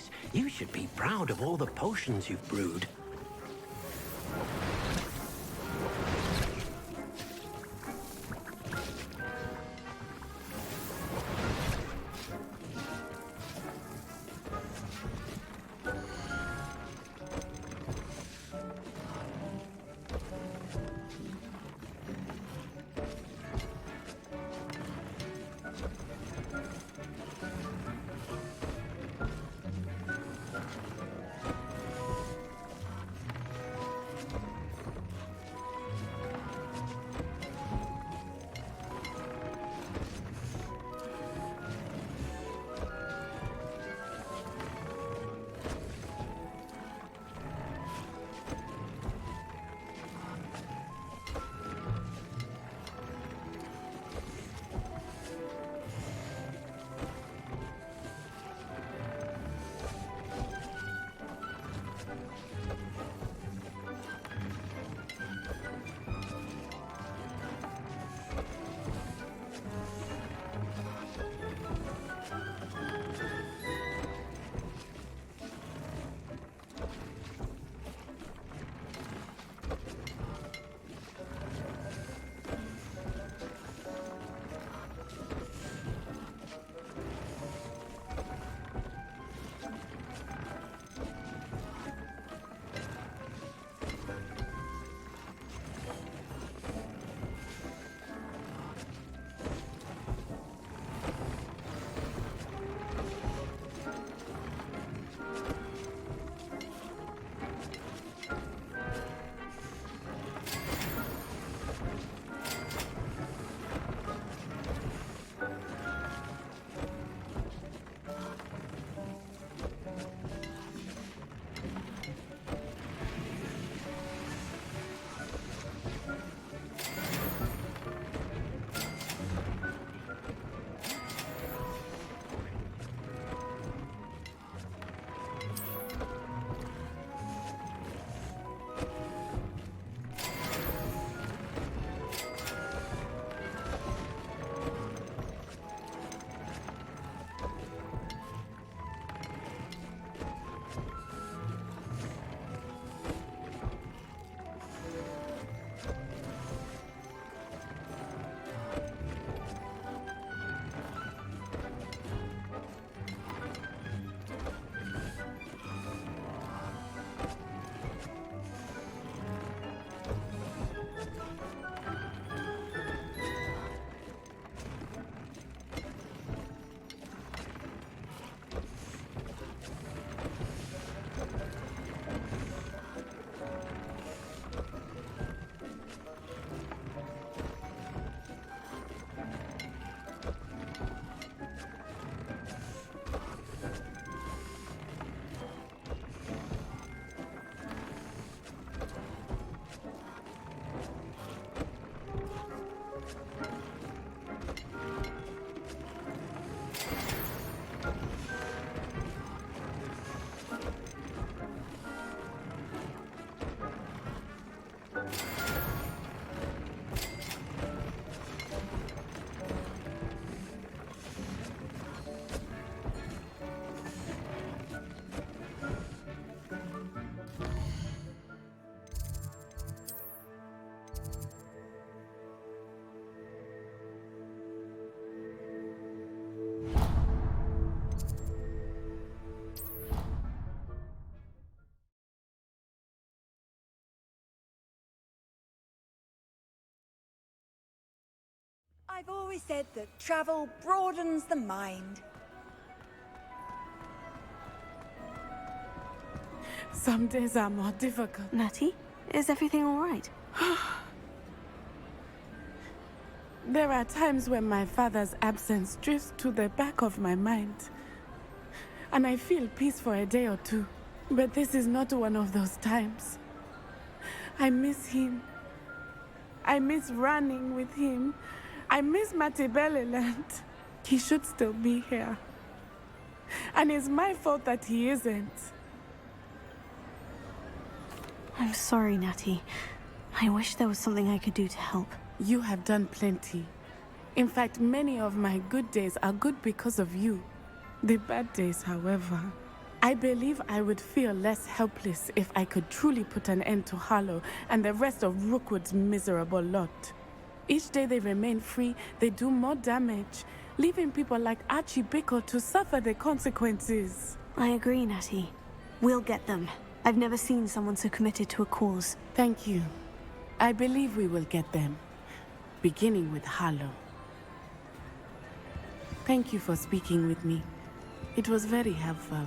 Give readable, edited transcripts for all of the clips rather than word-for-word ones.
nice. You should be proud of all the potions you've brewed. I've always said that travel broadens the mind. Some days are more difficult. Natty, is everything all right? There are times when my father's absence drifts to the back of my mind. And I feel peace for a day or two. But this is not one of those times. I miss him. I miss running with him. I miss Matibeleland. He should still be here. And it's my fault that he isn't. I'm sorry, Natty. I wish there was something I could do to help. You have done plenty. In fact, many of my good days are good because of you. The bad days, however, I believe I would feel less helpless if I could truly put an end to Harlow and the rest of Rookwood's miserable lot. Each day they remain free, they do more damage, leaving people like Archie Bickle to suffer the consequences. I agree, Natty. We'll get them. I've never seen someone so committed to a cause. Thank you. I believe we will get them, beginning with Harlow. Thank you for speaking with me. It was very helpful.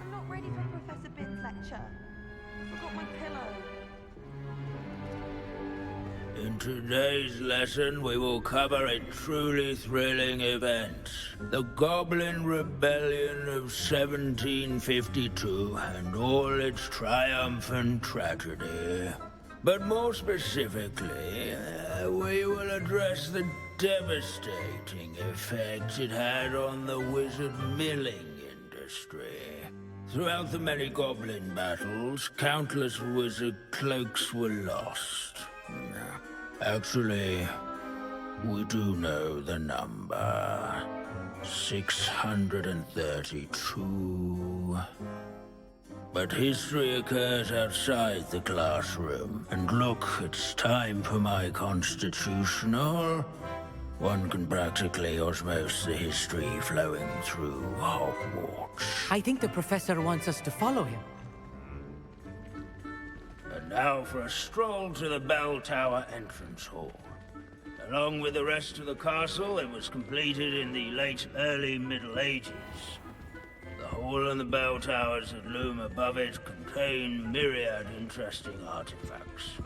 I'm not ready for Professor Bin's lecture. I forgot my pillow. In today's lesson, we will cover a truly thrilling event. The Goblin Rebellion of 1752 and all its triumphant tragedy. But more specifically, we will address the devastating effect it had on the wizard milling industry. Throughout the many goblin battles, countless wizard cloaks were lost. Actually, we do know the number. 632. But history occurs outside the classroom. And look, it's time for my constitutional. One can practically osmose the history flowing through Hogwarts. I think the professor wants us to follow him. And now for a stroll to the bell tower entrance hall. Along with the rest of the castle, it was completed in the late early Middle Ages. The hall and the bell towers that loom above it contain myriad interesting artifacts.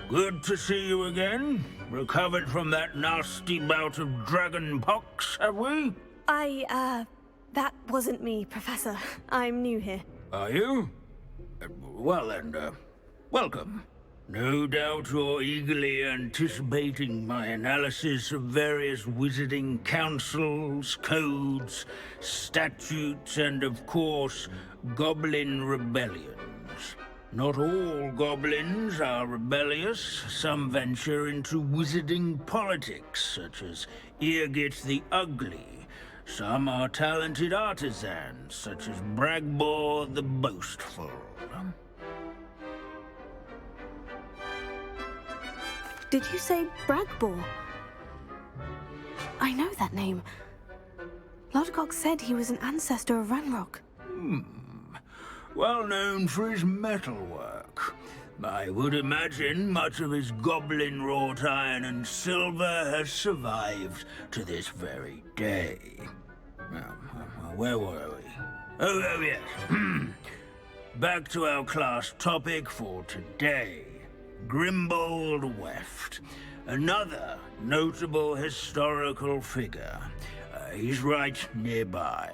Good to see you again. recovered from that nasty bout of dragon pox, have we? That wasn't me, Professor. I'm new here. Are you? Well then, welcome. No doubt you're eagerly anticipating my analysis of various wizarding councils, codes, statutes, and of course, goblin rebellions. Not all goblins are rebellious. Some venture into wizarding politics, such as Eargit the Ugly. Some are talented artisans, such as Bragbor the Boastful. Did you say Bragbor? I know that name. Lodgok said he was an ancestor of Ranrock. Well known for his metalwork. I would imagine much of his goblin-wrought iron and silver has survived to this very day. Where were we? Oh yes. Back to our class topic for today. Grimbold Weft. Another notable historical figure. He's right nearby.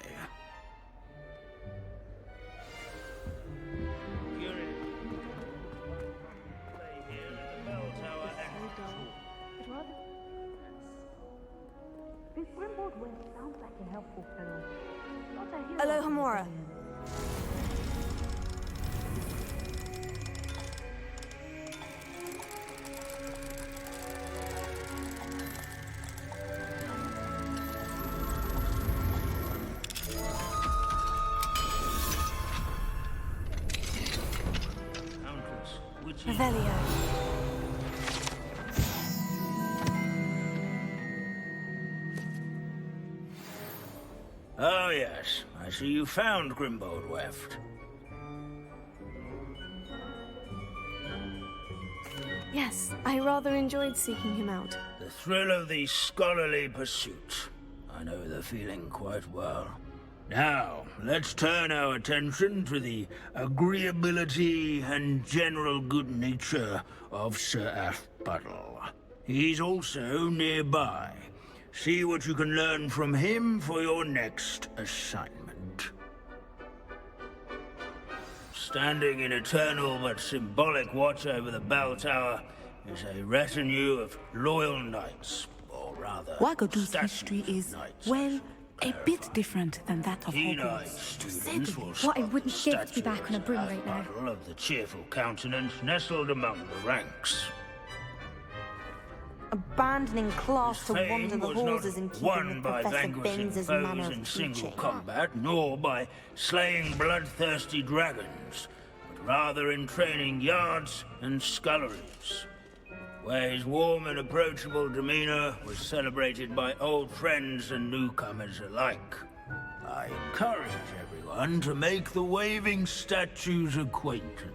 Alohomora. Revelio. Oh yes, I see you found Grimbold Weft. Yes, I rather enjoyed seeking him out. The thrill of the scholarly pursuit. I know the feeling quite well. Now, let's turn our attention to the agreeability and general good nature of Sir Afpuddle. He's also nearby. See what you can learn from him for your next assignment. Standing in eternal but symbolic watch over the bell tower is a retinue of loyal knights, or rather, Wagadu's statute history is, knights. well, a bit different than that of Keen-eyed Hogwarts. students will What I spot wouldn't the give to be back on a broom right now. statue of the cheerful countenance nestled among the ranks. Abandoning class to Fame wander the was halls not is in keeping won with by Professor vanquishing Binns' foes manner in of single teaching. combat, nor by slaying bloodthirsty dragons, but rather in training yards and sculleries, where his warm and approachable demeanor was celebrated by old friends and newcomers alike. I encourage everyone to make the waving statue's acquaintance.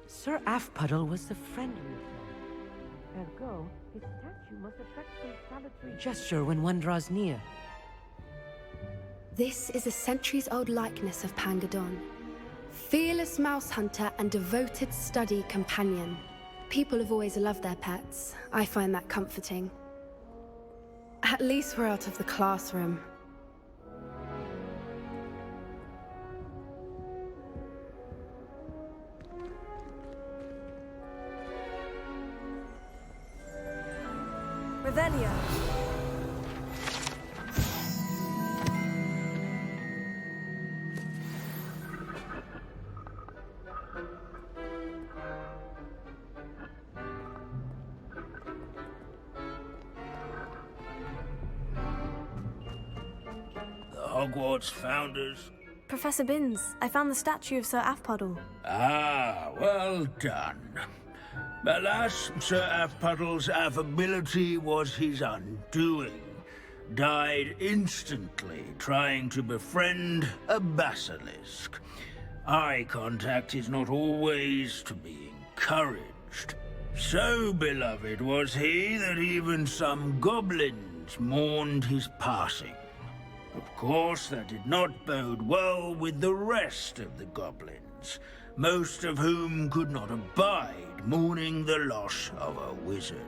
Sir Afpuddle was the friend we found. Ergo, his statue must affect some salutary gesture when one draws near. This is a centuries-old likeness of Pangadon. Fearless mouse hunter and devoted study companion. People have always loved their pets. I find that comforting. At least we're out of the classroom. Revelio. The Hogwarts founders. Professor Binns, I found the statue of Sir Afpuddle. Ah, well done. Alas, Sir Afpuddle's affability was his undoing. Died instantly trying to befriend a basilisk. Eye contact is not always to be encouraged. So beloved was he that even some goblins mourned his passing. Of course, that did not bode well with the rest of the goblins. friends, most of whom could not abide mourning the loss of a wizard.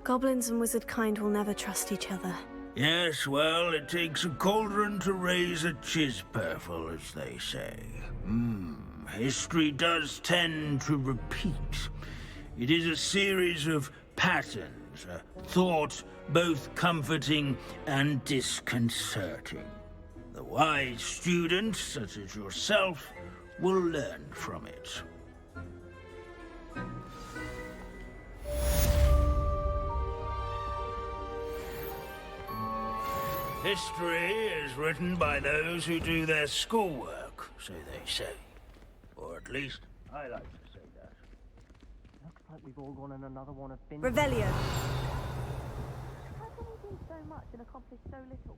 Goblins and wizard kind will never trust each other. Yes, well, it takes a cauldron to raise a chisperful, as they say. History does tend to repeat. It is a series of patterns, a thought both comforting and disconcerting. The wise student, such as yourself, will learn from it. History is written by those who do their schoolwork, so they say. Or at least, I like to say that. Looks like we've all gone on another one of Finn's. Revelio. How can he do so much and accomplish so little?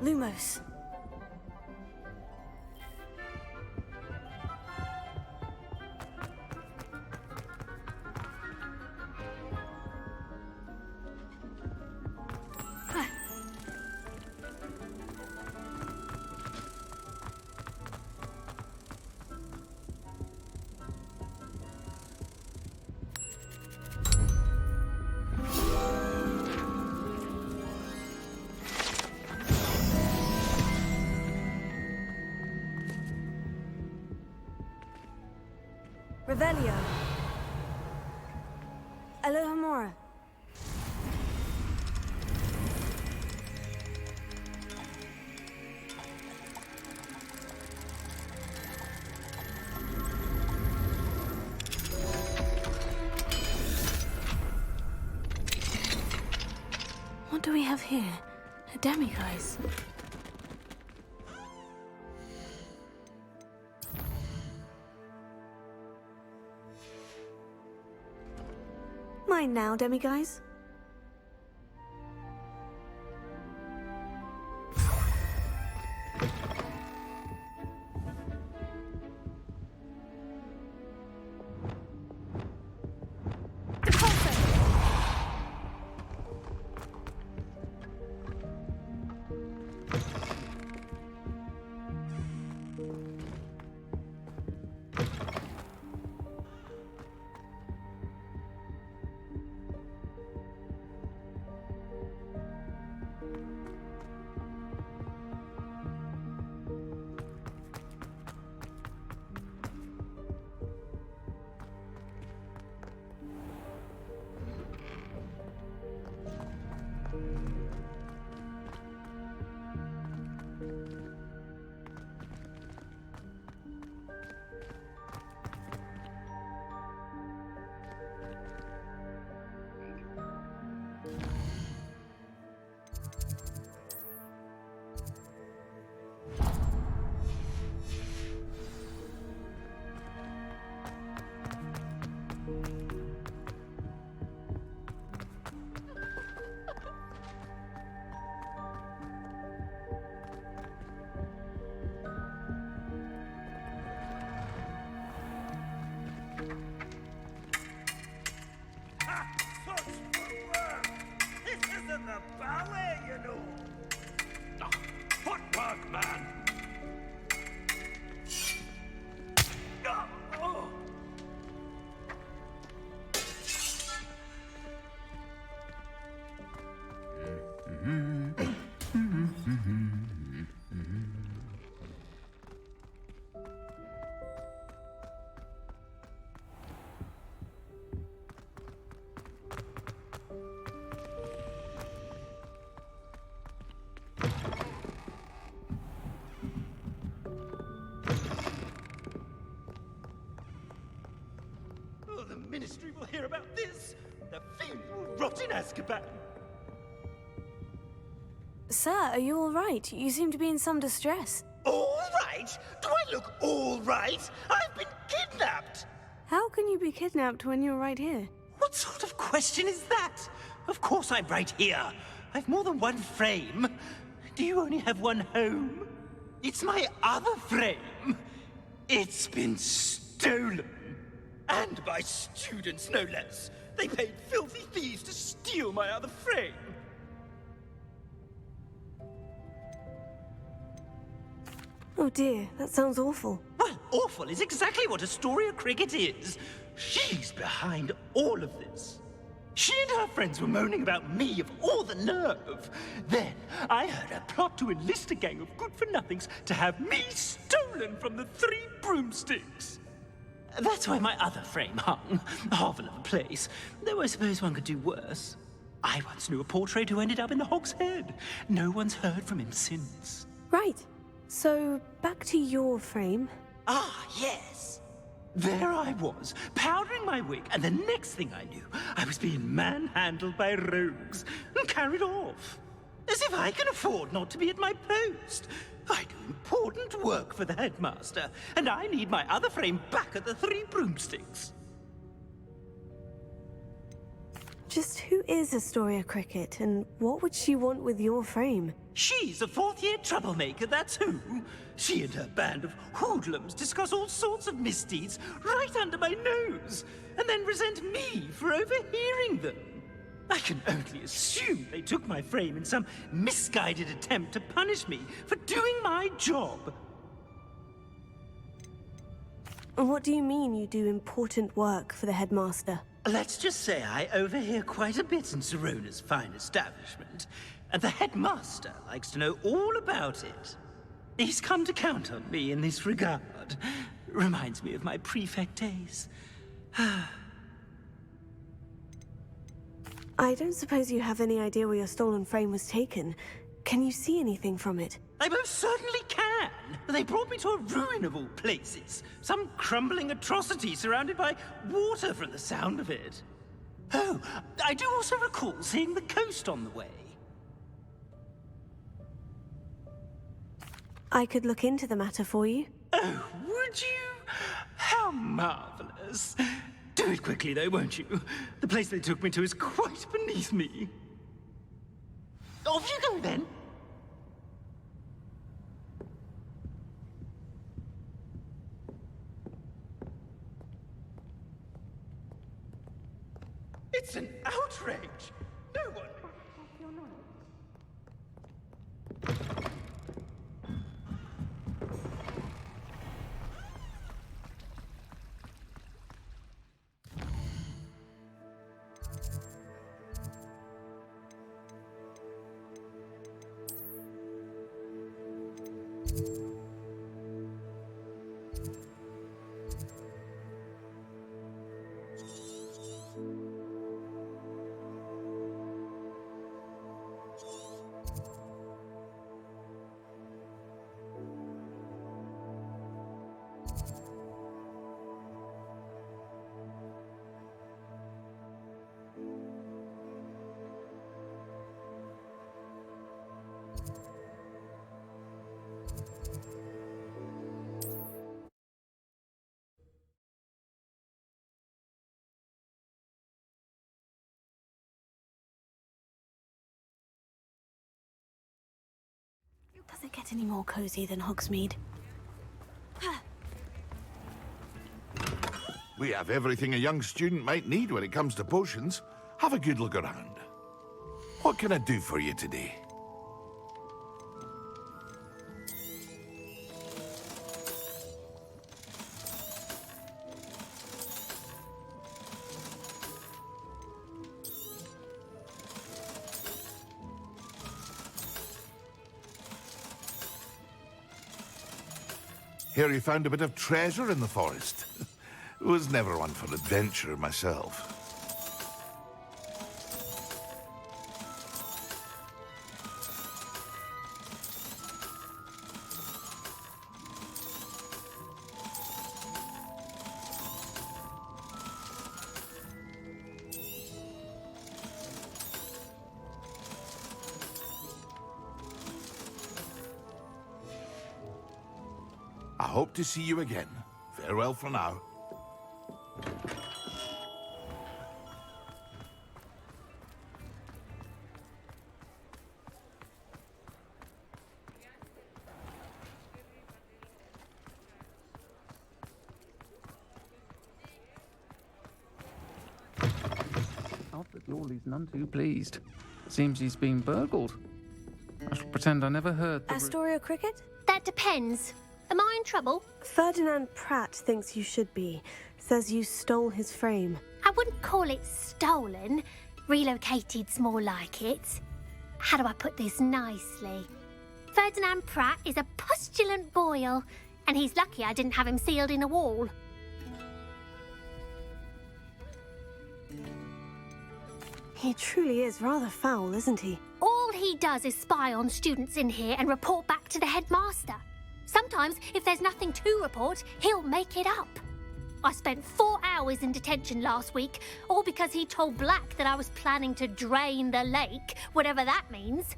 Lumos. Revelio. Alohomora. What do we have here? A demiguise. Mine now, demiguise. The Ministry will hear about this. The fiend will rot in Azkaban. Sir, are you all right? You seem to be in some distress. All right? Do I look all right? I've been kidnapped. How can you be kidnapped when you're right here? What sort of question is that? Of course I'm right here. I've more than one frame. Do you only have one home? It's my other frame. It's been stolen. And by students, no less. They paid filthy thieves to steal my other frame. Oh dear, that sounds awful. Well, awful is exactly what Astoria Cricket is. She's behind all of this. She and her friends were moaning about me of all the nerve. Then I heard her plot to enlist a gang of good-for-nothings to have me stolen from the Three Broomsticks. That's where my other frame hung. A hovel of a place. Though I suppose one could do worse. I once knew a portrait who ended up in the Hog's Head. No one's heard from him since. Right. So, back to your frame. Ah, yes. There I was, powdering my wig, and the next thing I knew, I was being manhandled by rogues and carried off. As if I can afford not to be at my post. I do important work for the headmaster, and I need my other frame back at the Three Broomsticks. Just who is Astoria Cricket, and what would she want with your frame? She's a fourth-year troublemaker, that's who. She and her band of hoodlums discuss all sorts of misdeeds right under my nose, and then resent me for overhearing them. I can only assume they took my frame in some misguided attempt to punish me for doing my job. What do you mean you do important work for the headmaster? Let's just say I overhear quite a bit in Sirona's fine establishment, and the headmaster likes to know all about it. He's come to count on me in this regard. Reminds me of my prefect days. I don't suppose you have any idea where your stolen frame was taken. Can you see anything from it? I most certainly can. They brought me to a ruin of all places. Some crumbling atrocity surrounded by water from the sound of it. Oh, I do also recall seeing the coast on the way. I could look into the matter for you. Oh, would you? How marvelous. Do it quickly, though, won't you? The place they took me to is quite beneath me. Off you go, then. It's an outrage! No one... Does it get any more cozy than Hogsmeade? We have everything a young student might need when it comes to potions. Have a good look around. What can I do for you today? Hear you found a bit of treasure in the forest. Was never one for adventure myself. I hope to see you again. Farewell for now. he's none too pleased. Seems he's been burgled. I shall pretend I never heard the... Astoria Cricket? That depends. Am I in trouble? Ferdinand Pratt thinks you should be. Says you stole his frame. I wouldn't call it stolen. Relocated's more like it. How do I put this nicely? Ferdinand Pratt is a postulant boil, and he's lucky I didn't have him sealed in a wall. He truly is rather foul, isn't he? All he does is spy on students in here and report back to the headmaster. Sometimes, if there's nothing to report, he'll make it up. I spent 4 hours in detention last week, all because he told Black that I was planning to drain the lake, whatever that means.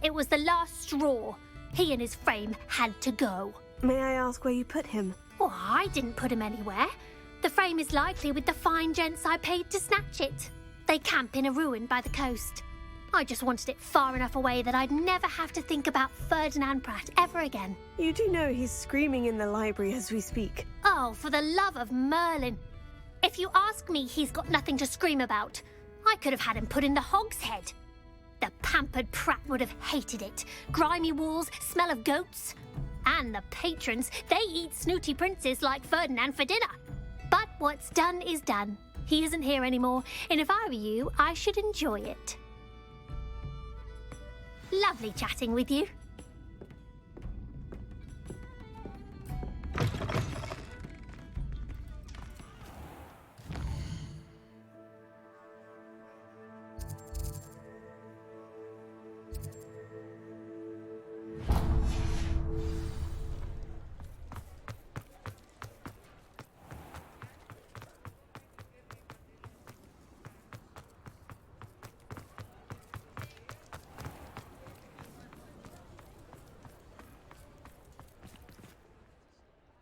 It was the last straw. He and his frame had to go. May I ask where you put him? Well, I didn't put him anywhere. The frame is likely with the fine gents I paid to snatch it. They camp in a ruin by the coast. I just wanted it far enough away that I'd never have to think about Ferdinand Pratt ever again. You do know he's screaming in the library as we speak. Oh, for the love of Merlin. If you ask me, he's got nothing to scream about. I could have had him put in the hogshead. The pampered Pratt would have hated it. Grimy walls, smell of goats. And the patrons, they eat snooty princes like Ferdinand for dinner. But what's done is done. He isn't here anymore, and if I were you, I should enjoy it. Lovely chatting with you.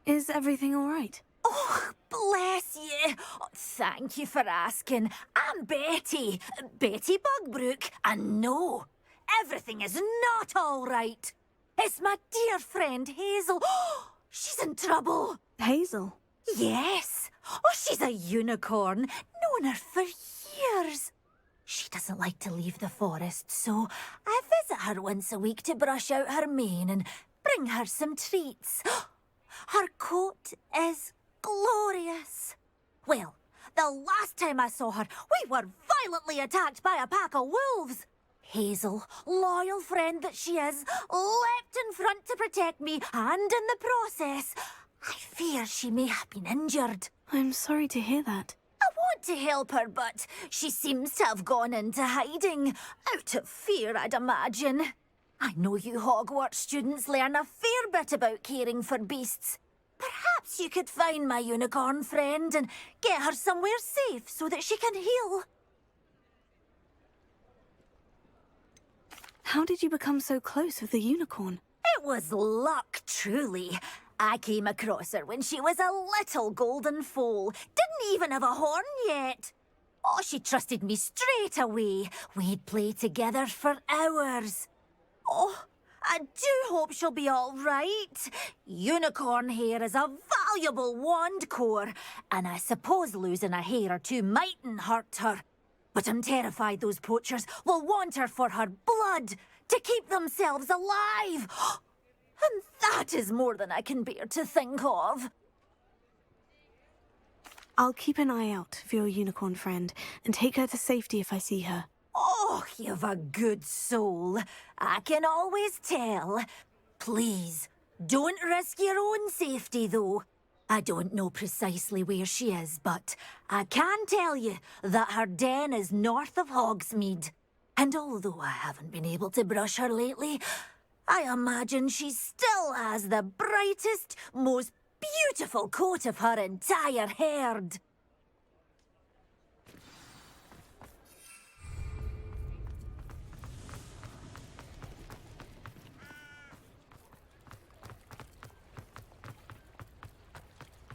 Is everything all right? Oh, bless you. Oh, thank you for asking. I'm Betty. Betty Bugbrook. And no, everything is not all right. It's my dear friend Hazel. Oh, she's in trouble. Hazel? Yes. Oh, she's a unicorn. Known her for years. She doesn't like to leave the forest, so I visit her once a week to brush out her mane and bring her some treats. Her coat is glorious. Well, the last time I saw her, we were violently attacked by a pack of wolves. Hazel, loyal friend that she is, leapt in front to protect me, and in the process, I fear she may have been injured. I'm sorry to hear that. I want to help her, but she seems to have gone into hiding. Out of fear, I'd imagine. I know you Hogwarts students learn a fair bit about caring for beasts. Perhaps you could find my unicorn friend and get her somewhere safe so that she can heal. How did you become so close with the unicorn? It was luck, truly. I came across her when she was a little golden foal. Didn't even have a horn yet. Oh, she trusted me straight away. We'd play together for hours. Oh, I do hope she'll be all right. Unicorn hair is a valuable wand core, and I suppose losing a hair or two mightn't hurt her. But I'm terrified those poachers will want her for her blood to keep themselves alive. And that is more than I can bear to think of. I'll keep an eye out for your unicorn friend and take her to safety if I see her. Oh, you've a good soul. I can always tell. Please, don't risk your own safety, though. I don't know precisely where she is, but I can tell you that her den is north of Hogsmeade. And although I haven't been able to brush her lately, I imagine she still has the brightest, most beautiful coat of her entire herd.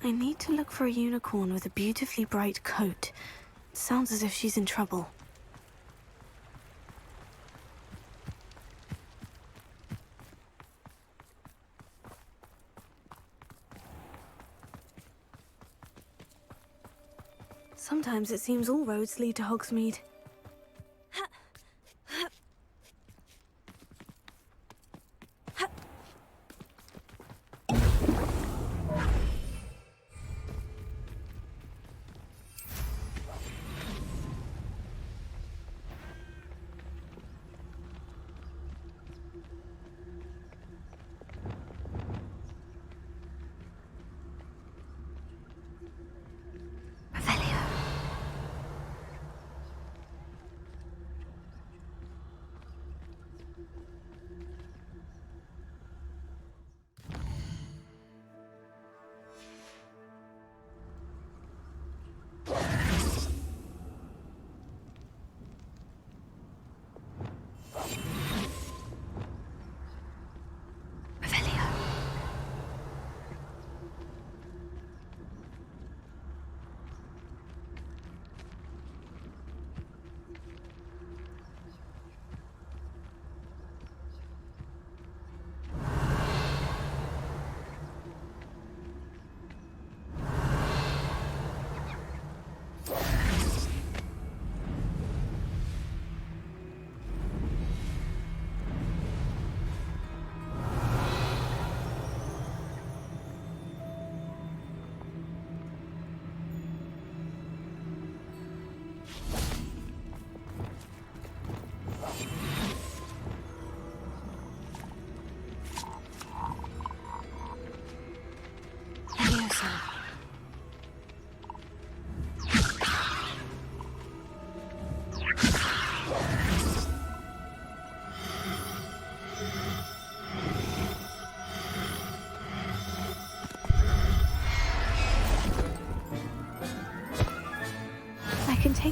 I need to look for a unicorn with a beautifully bright coat. Sounds as if she's in trouble. Sometimes it seems all roads lead to Hogsmeade.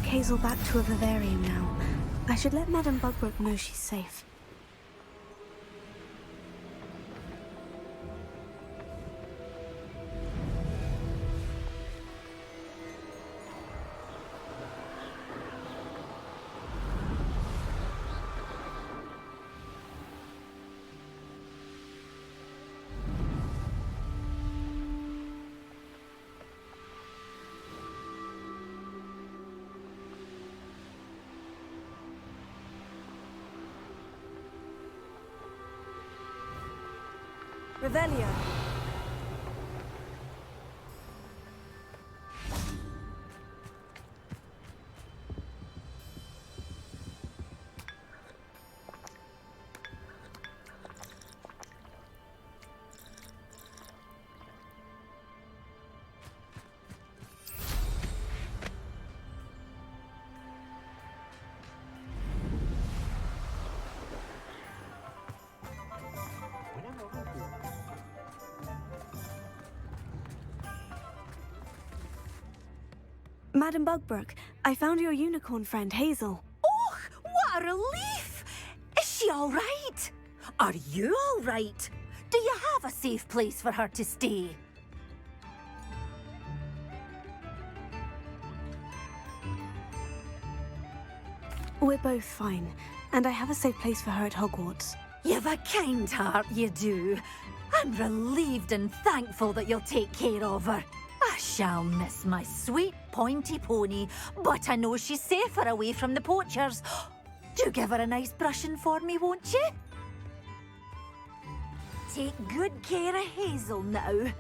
take Hazel back to a vivarium now. I should let Madame Bugbrook know she's safe. Revelio. Madame Bugbrook, I found your unicorn friend, Hazel. Oh, what a relief! Is she all right? Are you all right? Do you have a safe place for her to stay? We're both fine, and I have a safe place for her at Hogwarts. You've a kind heart, you do. I'm relieved and thankful that you'll take care of her. I shall miss my sweet pointy pony, but I know she's safer away from the poachers. Do give her a nice brushing for me, won't you? Take good care of Hazel now.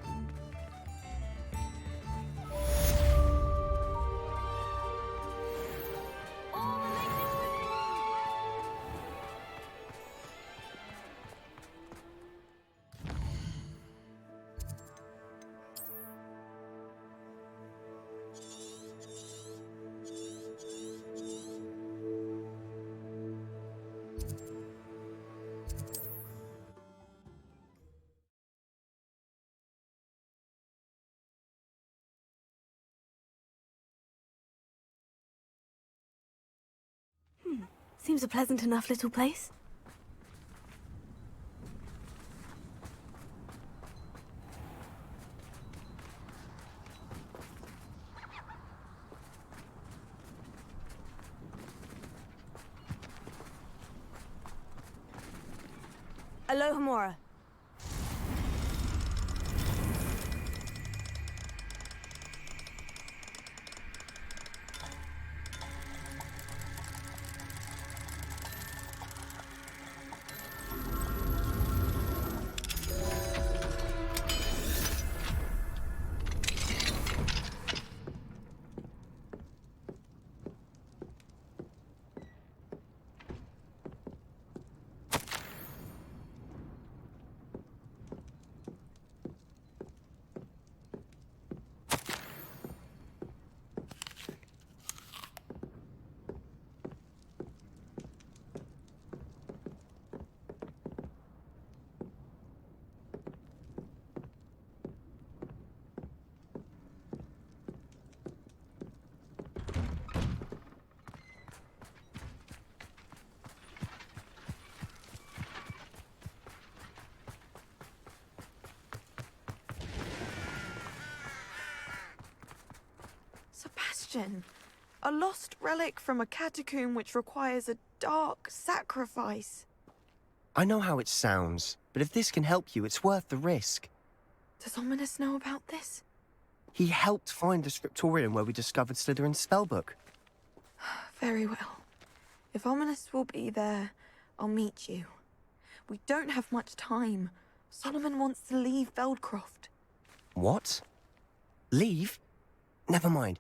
Seems a pleasant enough little place. Alohomora. Sebastian, a lost relic from a catacomb which requires a dark sacrifice. I know how it sounds, but if this can help you, it's worth the risk. Does Ominous know about this? He helped find the scriptorium where we discovered Slytherin's spellbook. Very well. If Ominous will be there, I'll meet you. We don't have much time. Solomon wants to leave Feldcroft. What? Leave? Never mind.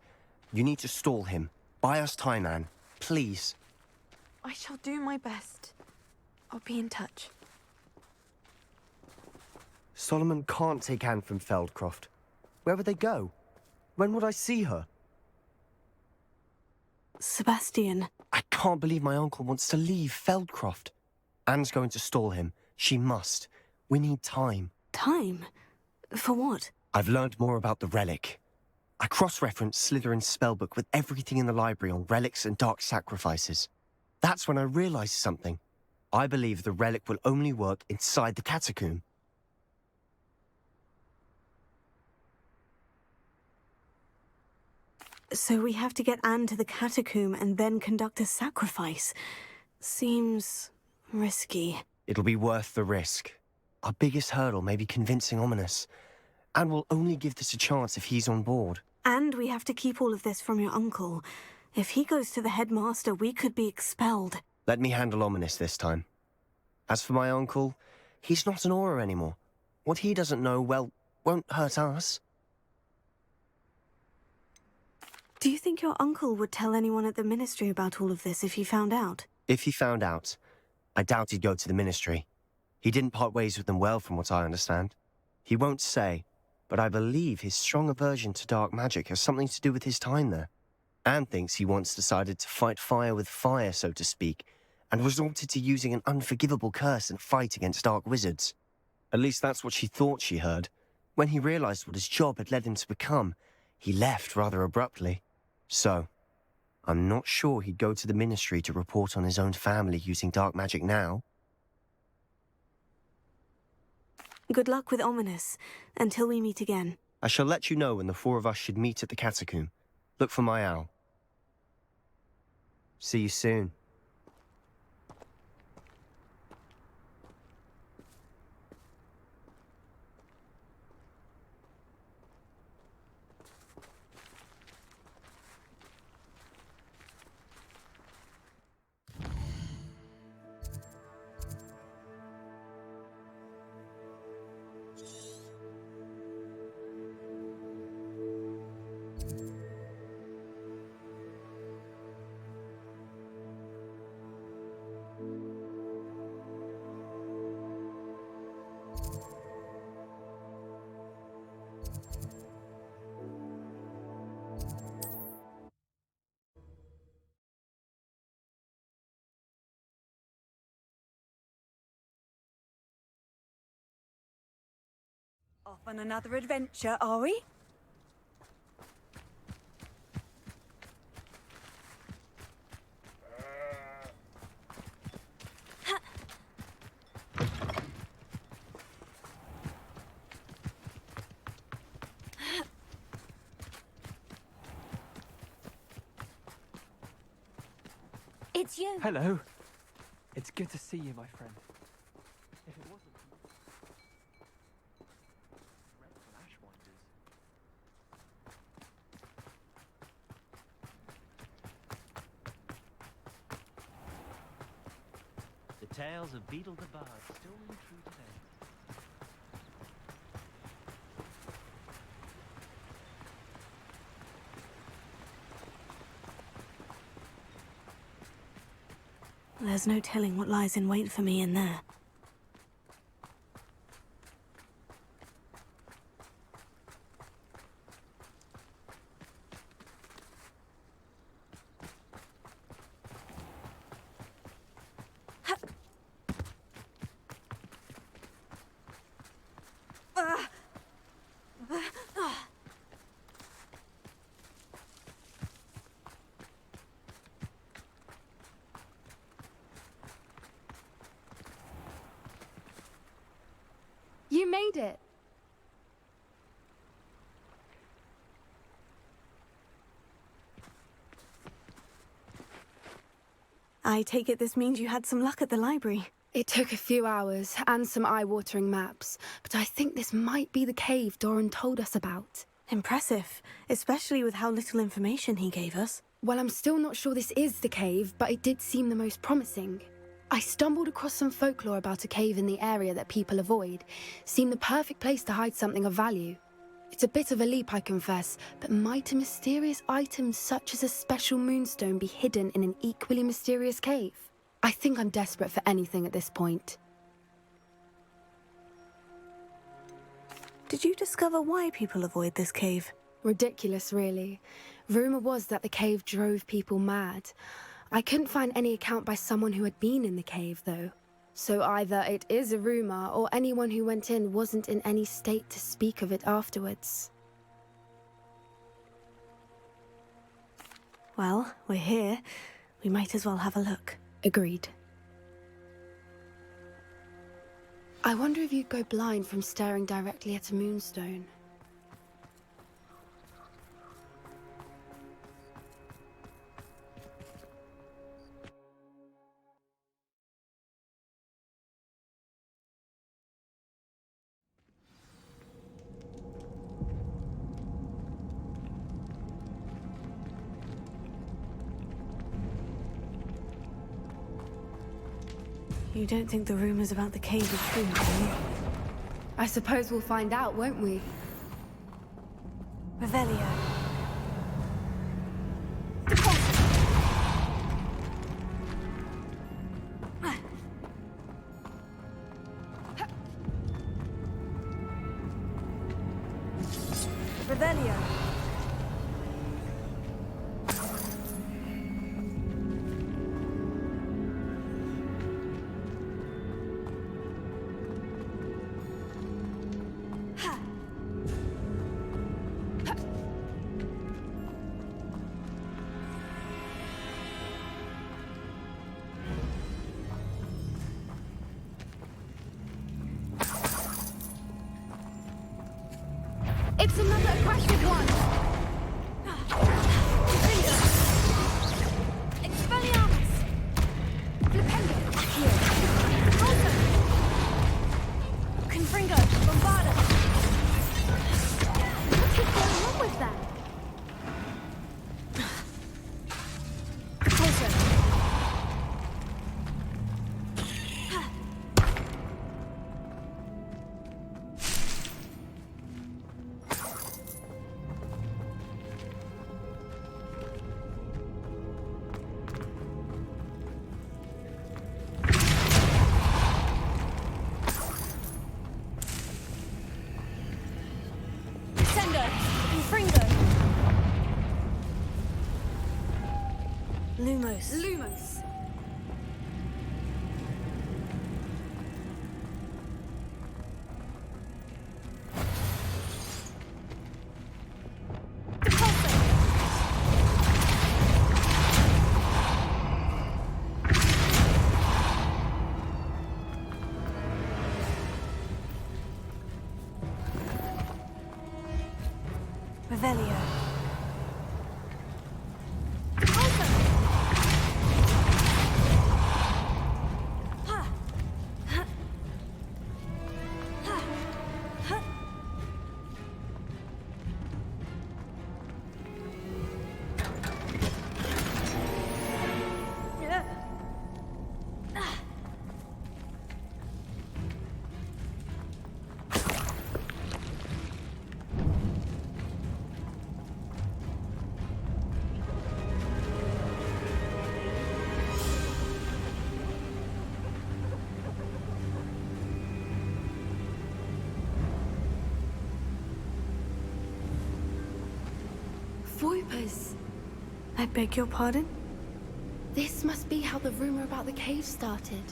You need to stall him. Buy us time, Anne. Please. I shall do my best. I'll be in touch. Solomon can't take Anne from Feldcroft. Where would they go? When would I see her? Sebastian. I can't believe my uncle wants to leave Feldcroft. Anne's going to stall him. She must. We need time. Time? For what? I've learned more about the relic. I cross-referenced Slytherin's spellbook with everything in the library on relics and dark sacrifices. That's when I realized something. I believe the relic will only work inside the catacomb. So we have to get Anne to the catacomb and then conduct a sacrifice. Seems risky. It'll be worth the risk. Our biggest hurdle may be convincing Ominous. And we'll only give this a chance if he's on board. And we have to keep all of this from your uncle. If he goes to the headmaster, we could be expelled. Let me handle Ominous this time. As for my uncle, he's not an Auror anymore. What he doesn't know, well, won't hurt us. Do you think your uncle would tell anyone at the ministry about all of this if he found out? If he found out, I doubt he'd go to the ministry. He didn't part ways with them well, from what I understand. He won't say, but I believe his strong aversion to dark magic has something to do with his time there. Anne thinks he once decided to fight fire with fire, so to speak, and resorted to using an unforgivable curse in a fight against dark wizards. At least that's what she thought she heard. When he realized what his job had led him to become, he left rather abruptly. So, I'm not sure he'd go to the ministry to report on his own family using dark magic now. Good luck with Ominous, until we meet again. I shall let you know when the four of us should meet at the catacomb. Look for my owl. See you soon. Off on another adventure, are we? It's you. Hello. It's good to see you, my friend. If it wasn't the tales of Beetle the Bard still ring true today. There's no telling what lies in wait for me in there. You made it. I take it this means you had some luck at the library. It took a few hours and some eye-watering maps, but I think this might be the cave Doran told us about. Impressive, especially with how little information he gave us. Well, I'm still not sure this is the cave, but it did seem the most promising. I stumbled across some folklore about a cave in the area that people avoid. Seemed the perfect place to hide something of value. It's a bit of a leap, I confess, but might a mysterious item such as a special moonstone be hidden in an equally mysterious cave? I think I'm desperate for anything at this point. Did you discover why people avoid this cave? Ridiculous, really. Rumor was that the cave drove people mad. I couldn't find any account by someone who had been in the cave, though. So either it is a rumor, or anyone who went in wasn't in any state to speak of it afterwards. Well, we're here. We might as well have a look. Agreed. I wonder if you'd go blind from staring directly at a moonstone. You don't think the rumors about the cave are true, do you? I suppose we'll find out, won't we? Revelio. Revelio. It's another aggressive one! Expelliarmus! Flipendo! Accio! Repulsor! Confringo! Bombarda! What is going on with that? Repulsor! Lumos. Lumos! Revelio. Voipers! I beg your pardon? This must be how the rumor about the cave started.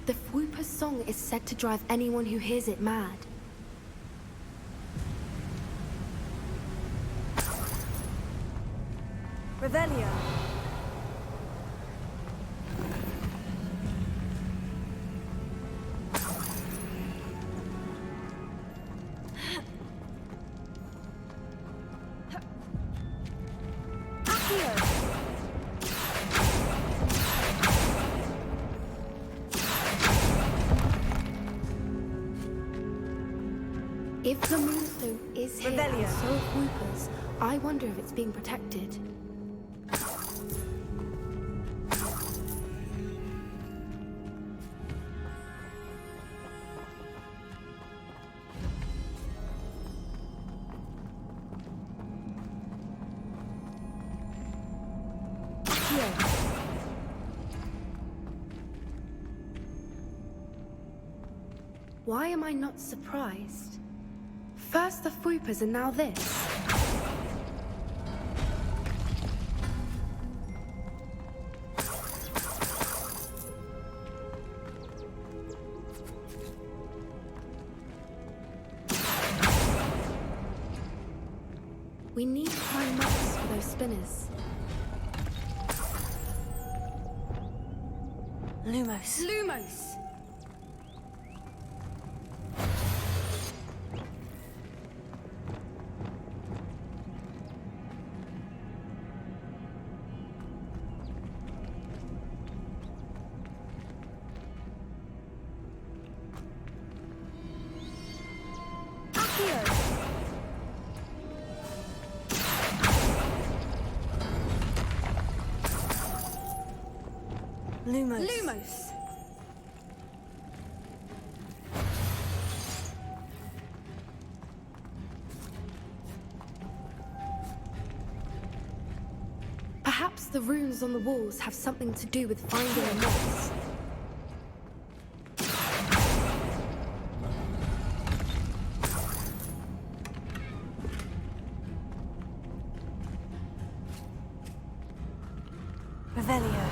The Fwooper's song is said to drive anyone who hears it mad. Revelio. If the moonstone is here and so are Fwoopers, I wonder if it's being protected. Why am I not surprised? First the Fwoopers and now this. We need to find maps for those spinners. Lumos. Lumos! Lumos. Lumos! Perhaps the runes on the walls have something to do with finding a moss. Revelio.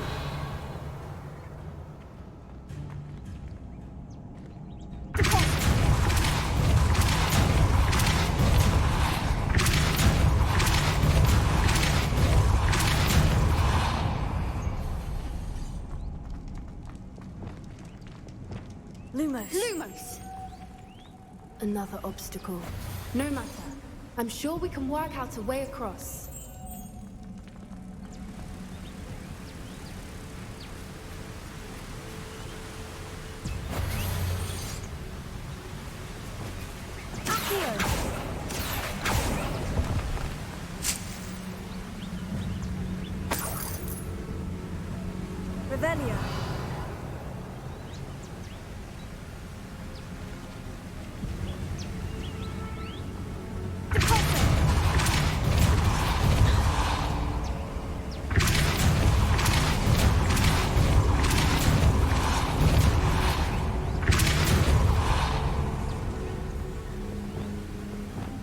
Lumos. Lumos! Another obstacle. No matter. I'm sure we can work out a way across. Revelio.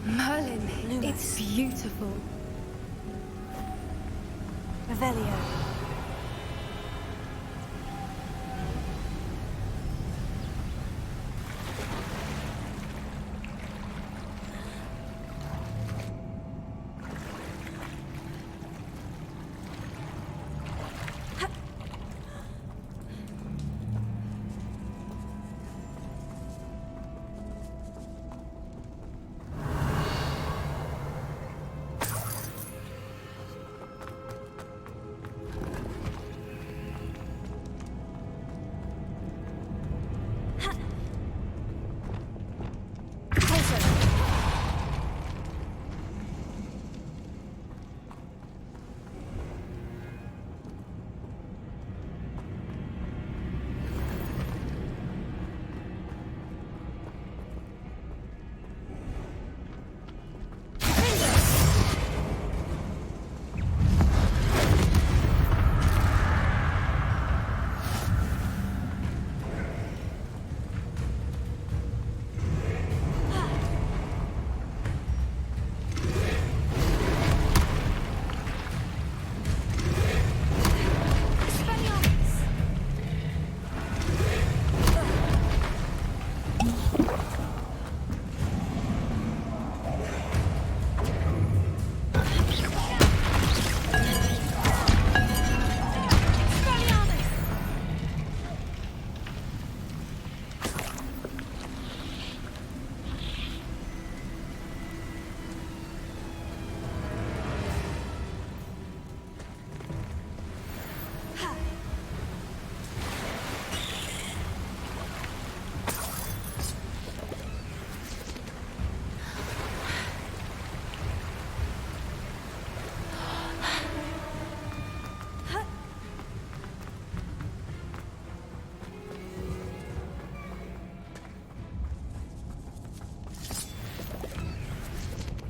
Merlin, it's beautiful. Revelio.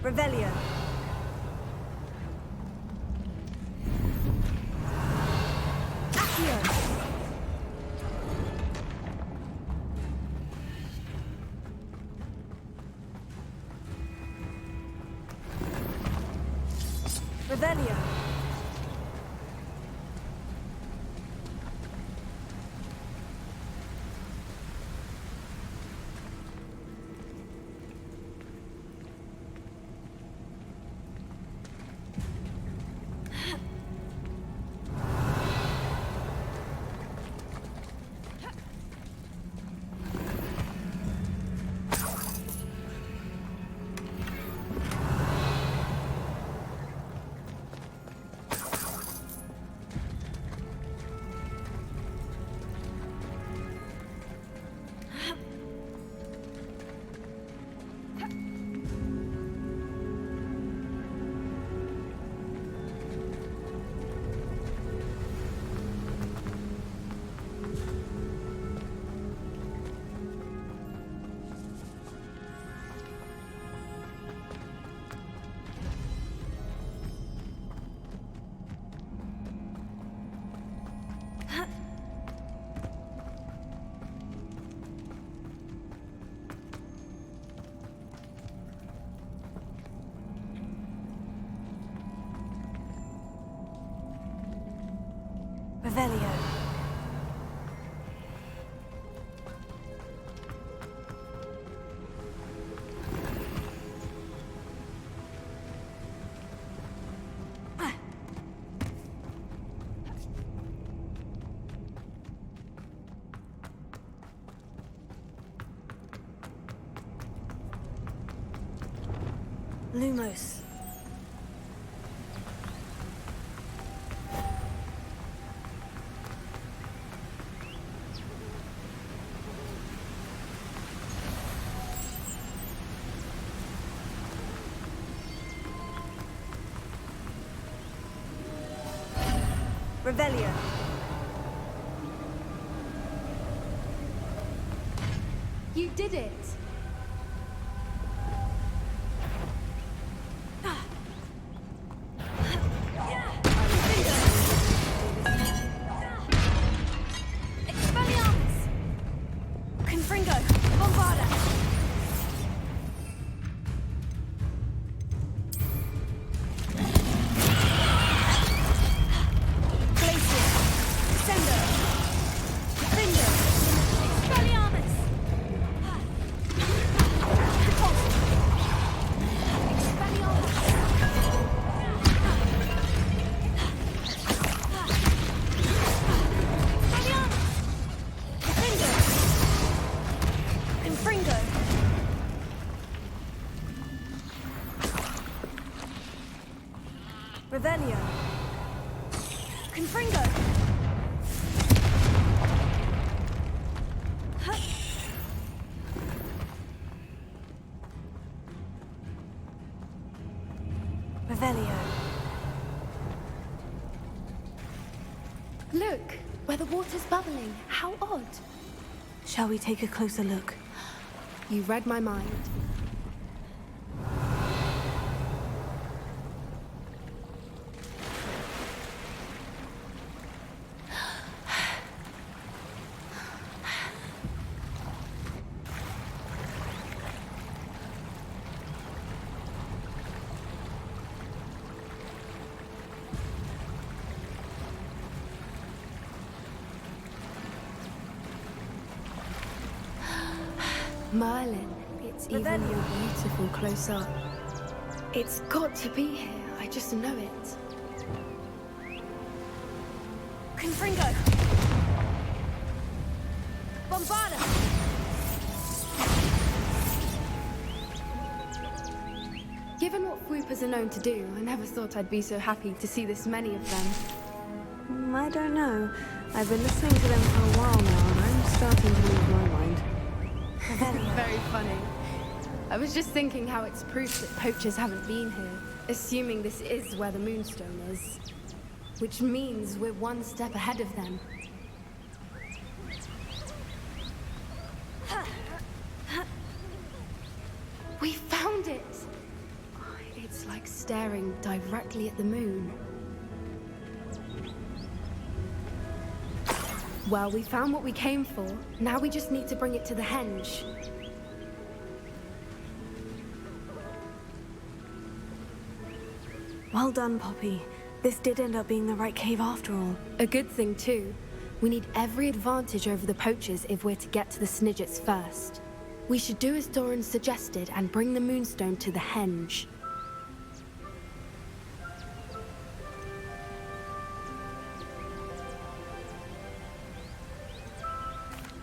Revelio. Accio. Revelio. Revelio. Lumos. Revelio. You did it! Revelio. Confringo. Revelio. Look, where the water's bubbling. How odd. Shall we take a closer look? You read my mind. Merlin, it's even more beautiful close up. It's got to be here, I just know it. Confringo. Bombarda. Given what Whoopers are known to do, I never thought I'd be so happy to see this many of them. I don't know. I've been listening to them for a while now, and I'm starting to lose my mind. Very funny. I was just thinking how it's proof that poachers haven't been here, assuming this is where the Moonstone is. Which means we're one step ahead of them. We found it! It's like staring directly at the moon. Well, we found what we came for. Now we just need to bring it to the henge. Well done, Poppy. This did end up being the right cave after all. A good thing, too. We need every advantage over the poachers if we're to get to the Snidgets first. We should do as Doran suggested and bring the Moonstone to the henge.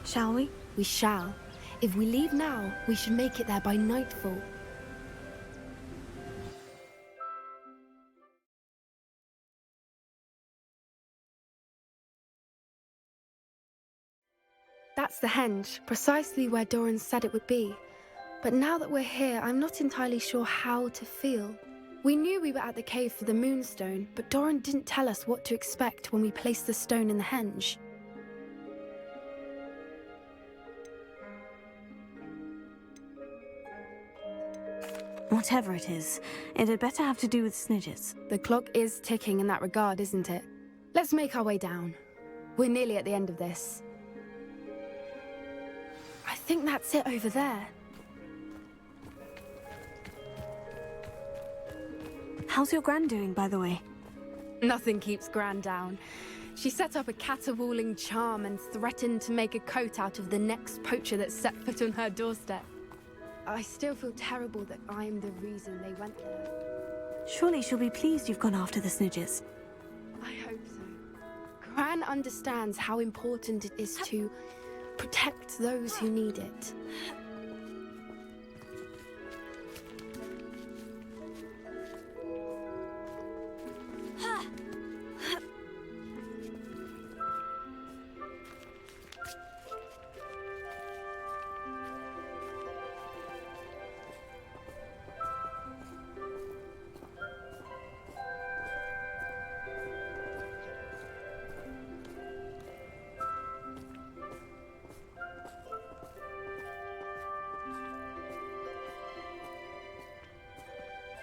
Shall we? We shall. If we leave now, we should make it there by nightfall. That's the henge, precisely where Doran said it would be. But now that we're here, I'm not entirely sure how to feel. We knew we were at the cave for the Moonstone, but Doran didn't tell us what to expect when we placed the stone in the henge. Whatever it is, it had better have to do with Snidgets. The clock is ticking in that regard, isn't it? Let's make our way down. We're nearly at the end of this. I think that's it over there. How's your Gran doing, by the way? Nothing keeps Gran down. She set up a caterwauling charm and threatened to make a coat out of the next poacher that set foot on her doorstep. I still feel terrible that I'm the reason they went there. Surely she'll be pleased you've gone after the snidgers. I hope so. Gran understands how important it is to protect those who need it.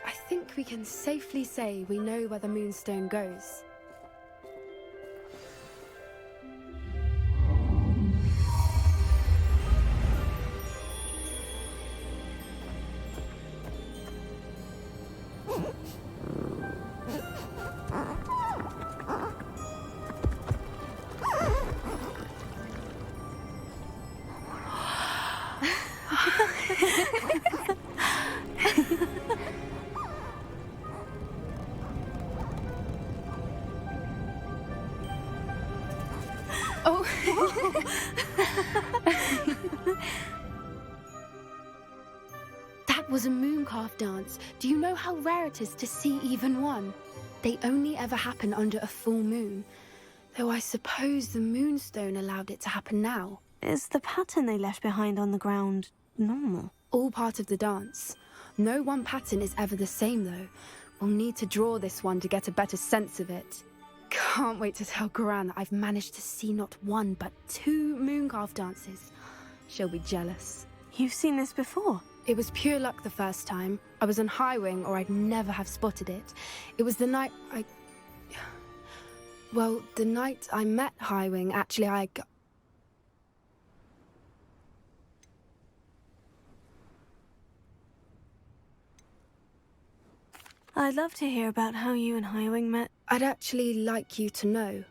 I think we can safely say we know where the Moonstone goes. Oh. That was a mooncalf dance. Do you know how rare it is to see even one? They only ever happen under a full moon. Though I suppose the Moonstone allowed it to happen now. Is the pattern they left behind on the ground normal? All part of the dance. No one pattern is ever the same, though. We'll need to draw this one to get a better sense of it. Can't wait to tell Gran that I've managed to see not one, but 2 mooncalf dances. She'll be jealous. You've seen this before? It was pure luck the first time. I was on Highwing, or I'd never have spotted it. It was the night Well, the night I met Highwing, actually, I'd love to hear about how you and Highwing met. I'd actually like you to know.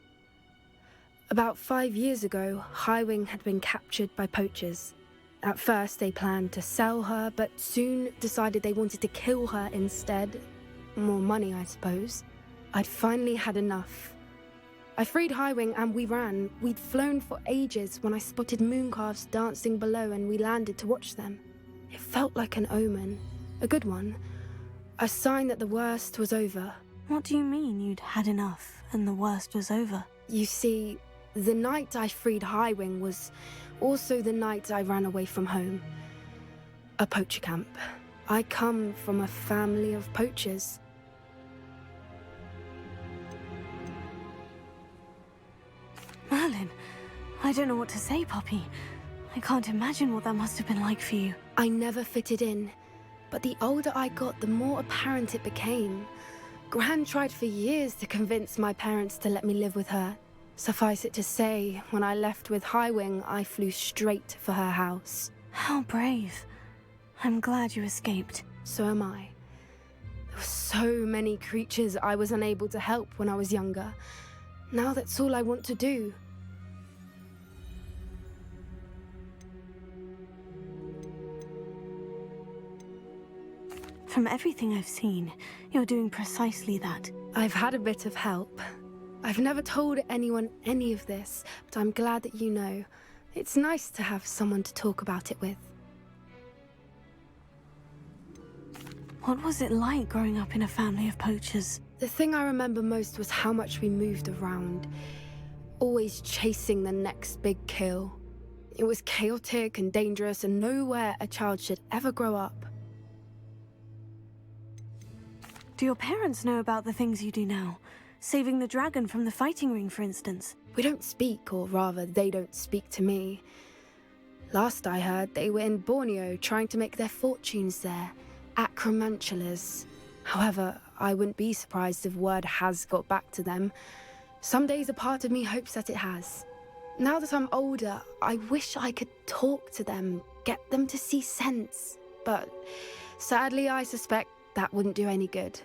About 5 years ago, Highwing had been captured by poachers. At first, they planned to sell her, but soon decided they wanted to kill her instead. More money, I suppose. I'd finally had enough. I freed Highwing and we ran. We'd flown for ages when I spotted mooncalves dancing below and we landed to watch them. It felt like an omen. A good one. A sign that the worst was over. What do you mean you'd had enough and the worst was over? You see, the night I freed Highwing was also the night I ran away from home. A poacher camp. I come from a family of poachers. Merlin, I don't know what to say, Poppy. I can't imagine what that must have been like for you. I never fitted in. But the older I got, the more apparent it became. Gran tried for years to convince my parents to let me live with her. Suffice it to say, when I left with Highwing, I flew straight for her house. How brave. I'm glad you escaped. So am I. There were so many creatures I was unable to help when I was younger. Now that's all I want to do. From everything I've seen, you're doing precisely that. I've had a bit of help. I've never told anyone any of this, but I'm glad that you know. It's nice to have someone to talk about it with. What was it like growing up in a family of poachers? The thing I remember most was how much we moved around, always chasing the next big kill. It was chaotic and dangerous and nowhere a child should ever grow up. Do your parents know about the things you do now? Saving the dragon from the fighting ring, for instance? We don't speak, or rather, they don't speak to me. Last I heard, they were in Borneo trying to make their fortunes there. Acromantulas. However, I wouldn't be surprised if word has got back to them. Some days a part of me hopes that it has. Now that I'm older, I wish I could talk to them, get them to see sense. But sadly, I suspect that wouldn't do any good.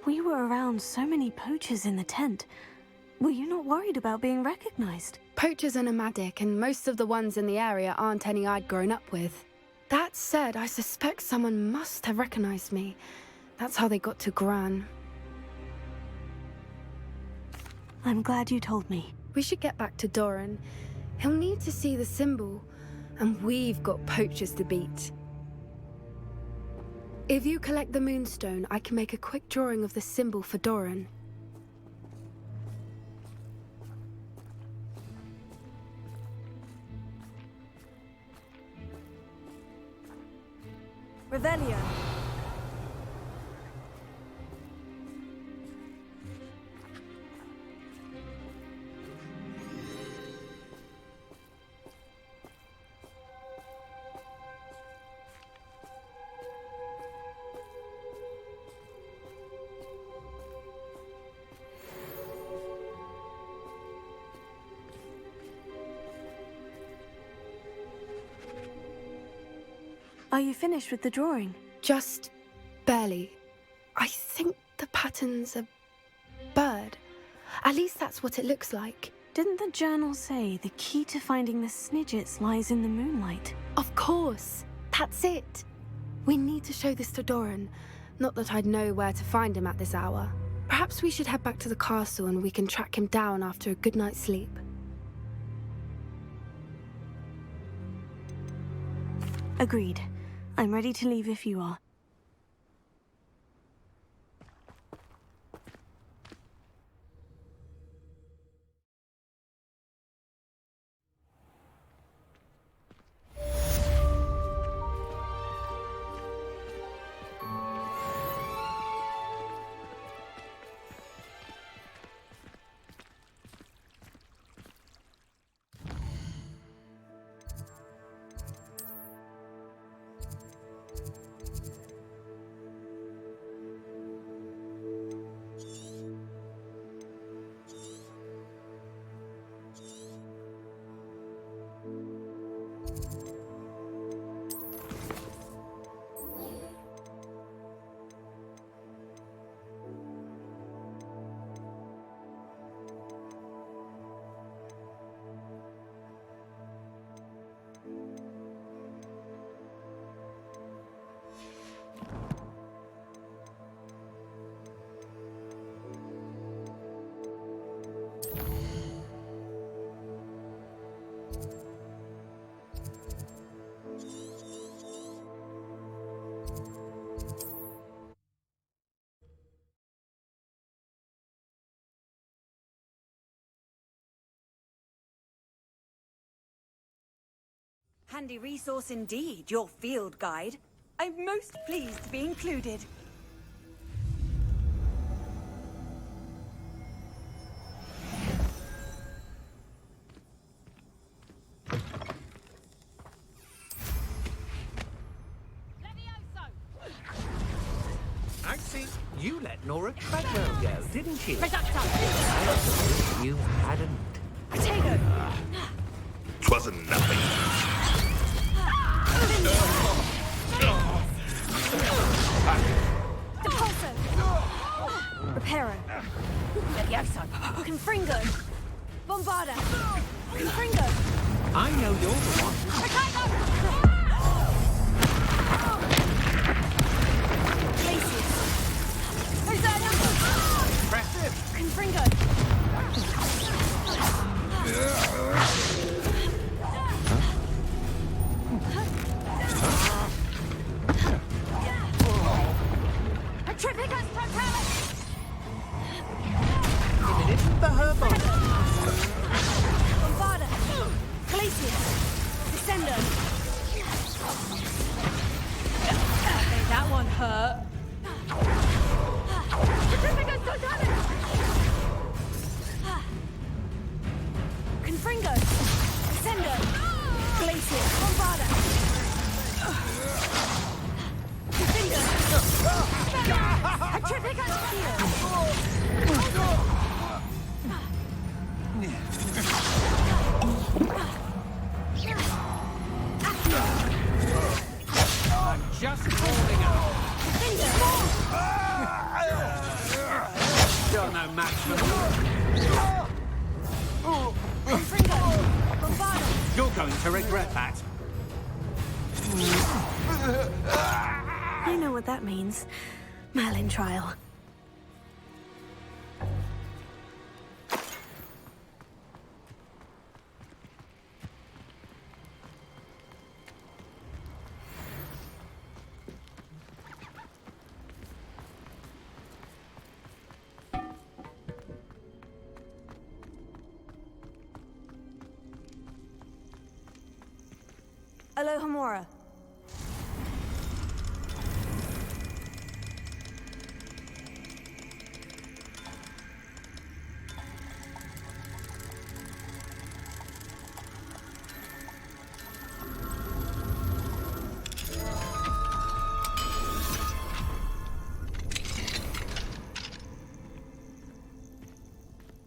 We were around so many poachers in the tent. Were you not worried about being recognized? Poachers are nomadic, and most of the ones in the area aren't any I'd grown up with. That said, I suspect someone must have recognized me. That's how they got to Gran. I'm glad you told me. We should get back to Doran. He'll need to see the symbol, and we've got poachers to beat. If you collect the moonstone, I can make a quick drawing of the symbol for Doran. Revelio. Are you finished with the drawing? Just barely. I think the pattern's a bird. At least that's what it looks like. Didn't the journal say the key to finding the Snidgets lies in the moonlight? Of course. That's it. We need to show this to Doran. Not that I'd know where to find him at this hour. Perhaps we should head back to the castle and we can track him down after a good night's sleep. Agreed. I'm ready to leave if you are. Handy resource indeed, your field guide. I'm most pleased to be included. I see you let Nora Treadwell go, didn't you? Reductor! You hadn't. Potato! 'Twasn't nothing. Depulso! Reparo! Levioso! Confringo! Bombarda! Confringo! I know you're the one. Glacius! Hosanna! Impressive. Confringo! Tripicus Totalis! If it isn't the herbal. Bombarda! Glacius! Descendo! Okay, that one hurt. Tripicus Totalis! Confringo! Descendo! Glacius! Bombarda! Descendo! A Tripicus Shield! I'm just holding out. Descendo! You're no match for me. You're going to regret that. I know what that means. Merlin trial. Aloha Mora.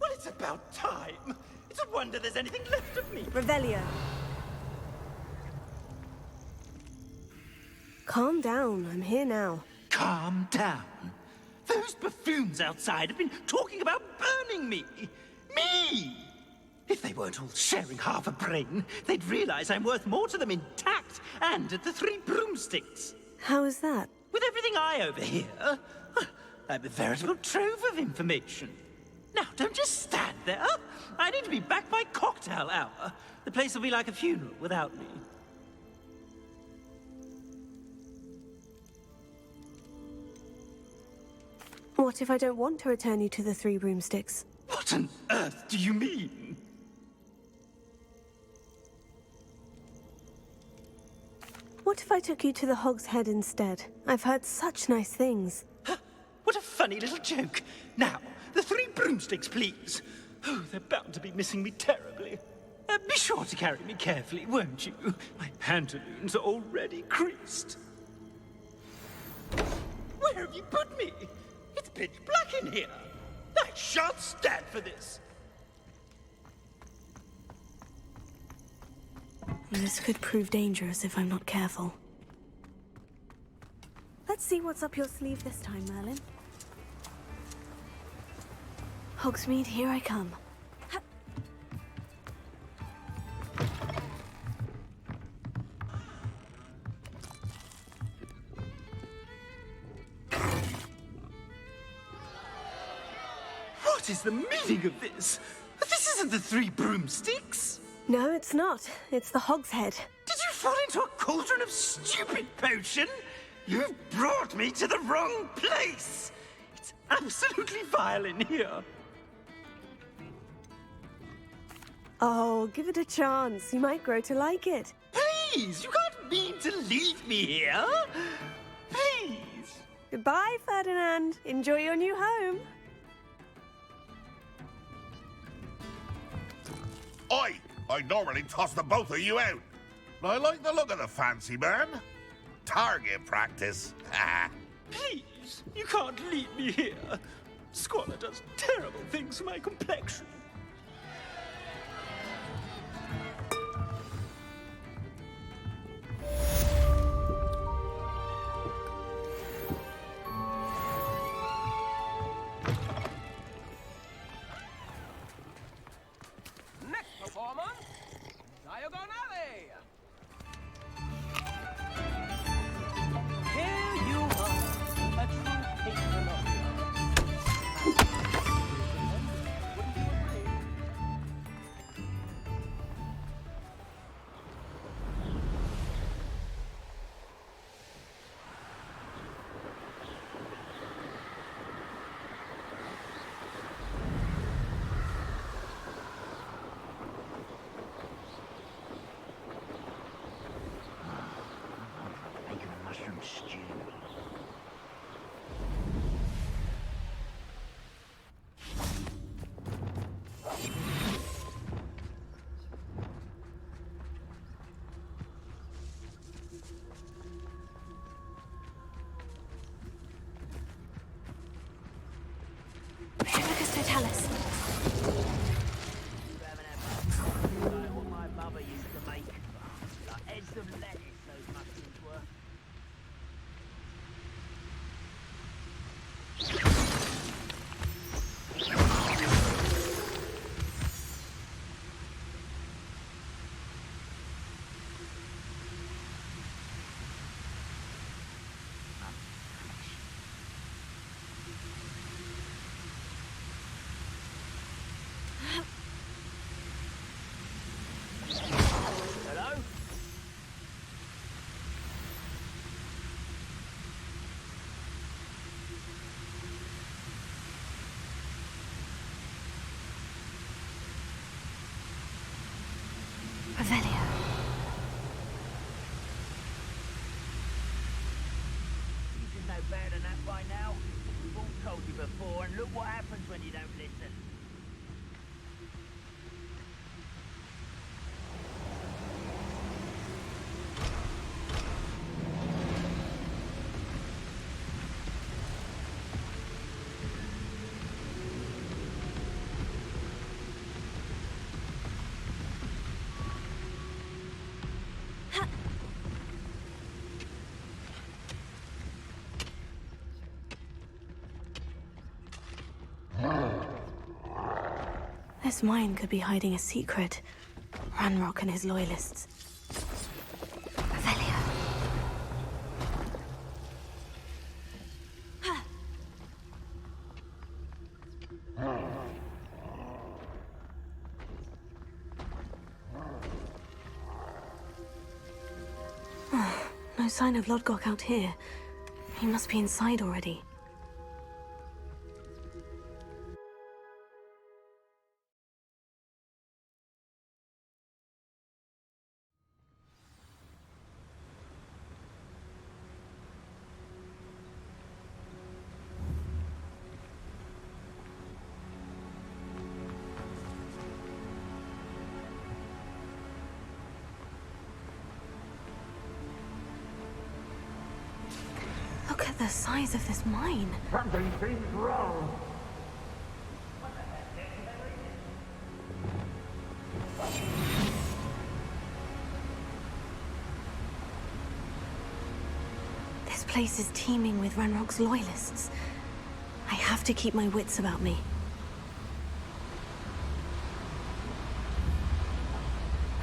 Well, it's about time. It's a wonder there's anything left of me. Revelio. Calm down, I'm here now. Calm down. Those buffoons outside have been talking about burning me. Me! If they weren't all sharing half a brain, they'd realize I'm worth more to them intact and at the Three Broomsticks. How is that? With everything I overhear, I'm a veritable trove of information. Now, don't just stand there. I need to be back by cocktail hour. The place will be like a funeral without me. What if I don't want to return you to the Three Broomsticks? What on earth do you mean? What if I took you to the Hog's Head instead? I've heard such nice things. What a funny little joke. Now, the Three Broomsticks, please. Oh, they're bound to be missing me terribly. Be sure to carry me carefully, won't you? My pantaloons are already creased. Where have you put me? It's pitch black in here. I shan't stand for this. This could prove dangerous if I'm not careful. Let's see what's up your sleeve this time, Merlin. Hogsmeade, here I come. What is the meaning of this? This isn't the Three Broomsticks. No, it's not. It's the Hog's Head. Did you fall into a cauldron of stupid potion? You've brought me to the wrong place. It's absolutely vile in here. Oh, give it a chance. You might grow to like it. Please, you can't mean to leave me here. Please. Goodbye, Ferdinand. Enjoy your new home. Oi! I'd normally toss the both of you out. I like the look of the fancy man. Target practice. Please, you can't leave me here. Squalor does terrible things to my complexion. Next performance, Diagonale. Here you are, a true patron of the arts. Wouldn't you agree? better than that by now. We've all told you before, and look what happens when you don't listen. This mine could be hiding a secret. Ranrock and his loyalists. Avelia. No sign of Lodgok out here. He must be inside already. Look at the size of this mine. Something seems wrong. This place is teeming with Ranrock's loyalists. I have to keep my wits about me.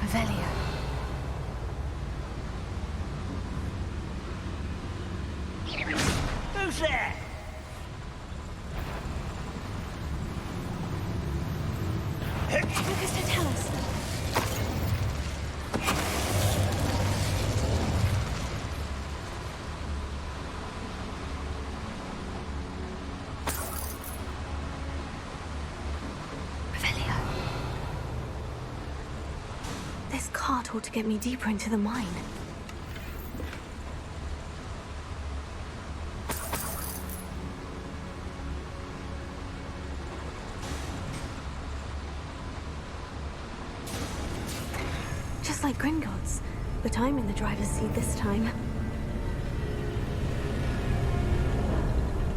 Avelia. Who's there? Lucas, don't tell us. Avelia. This cart ought to get me deeper into the mine. Just like Gringotts, but I'm in the driver's seat this time.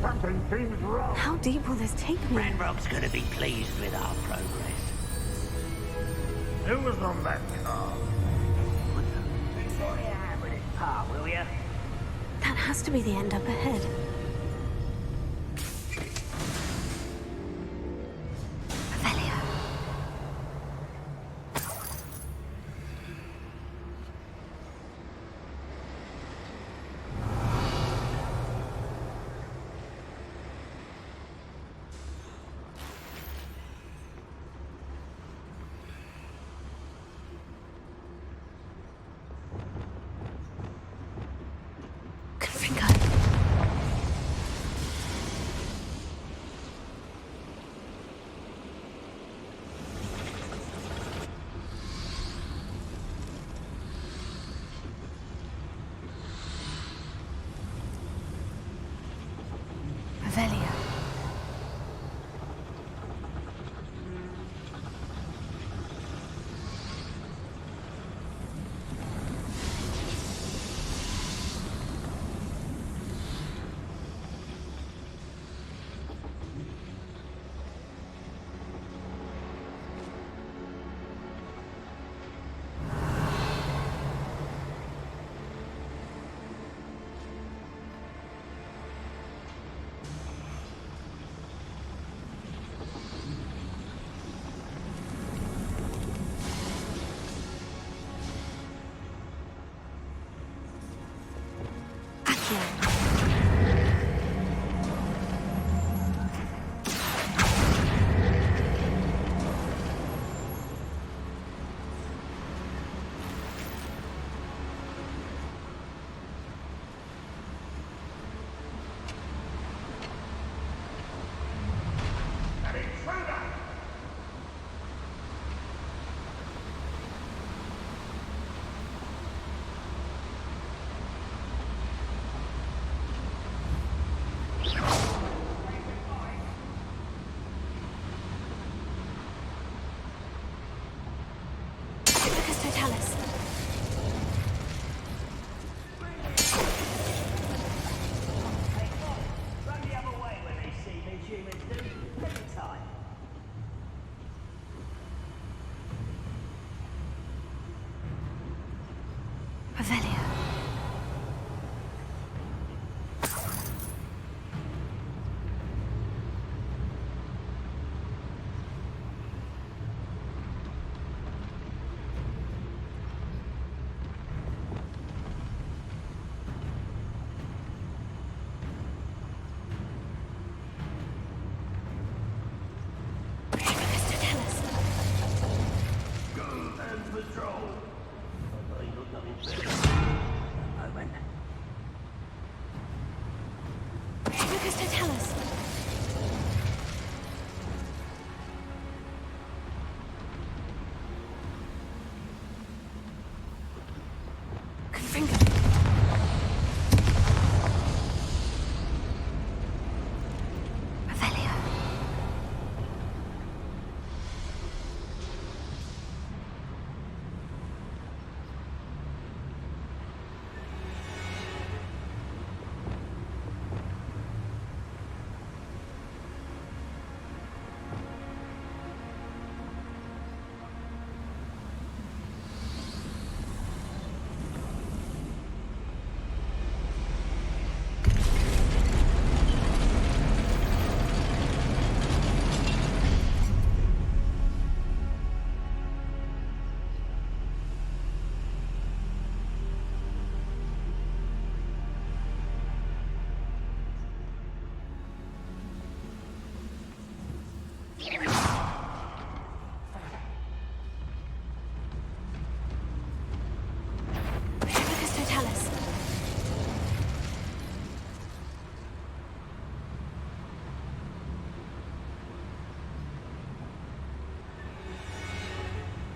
Something seems wrong. How deep will this take me? Ranrock's gonna be pleased with our progress. Who was on that car? Enjoy your hand with this part, will ya? That has to be the end up ahead. Avelia. Confringo. Avelia. Focus Totalis.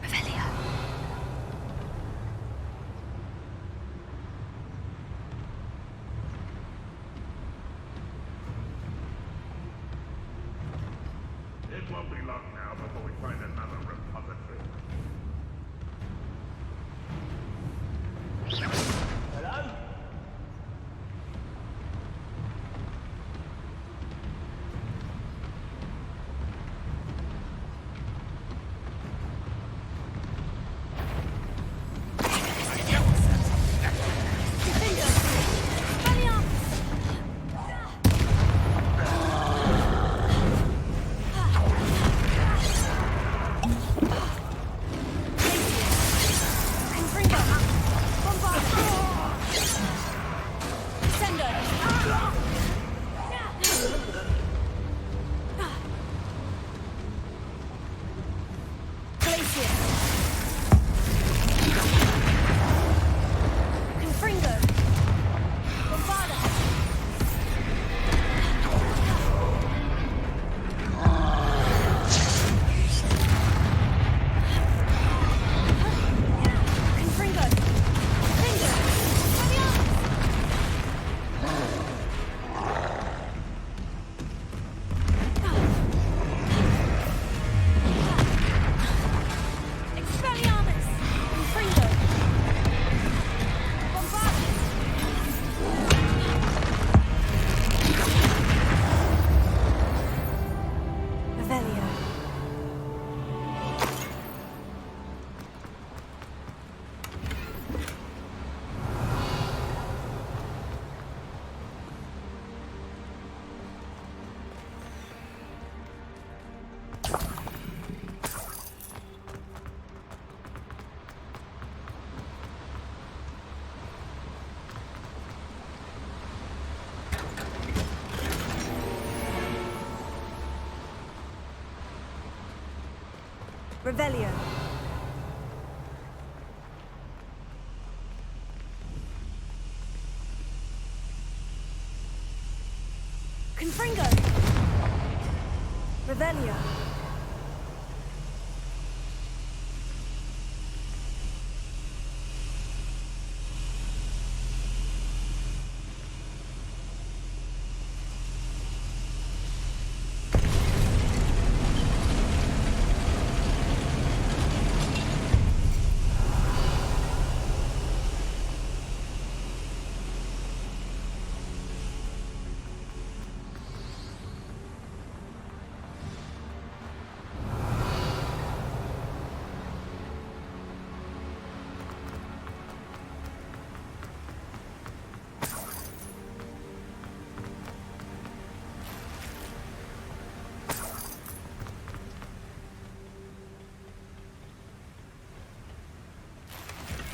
Revelio. It won't be long now before we find another repository. Hello? Revelio. Confringo. Revelio.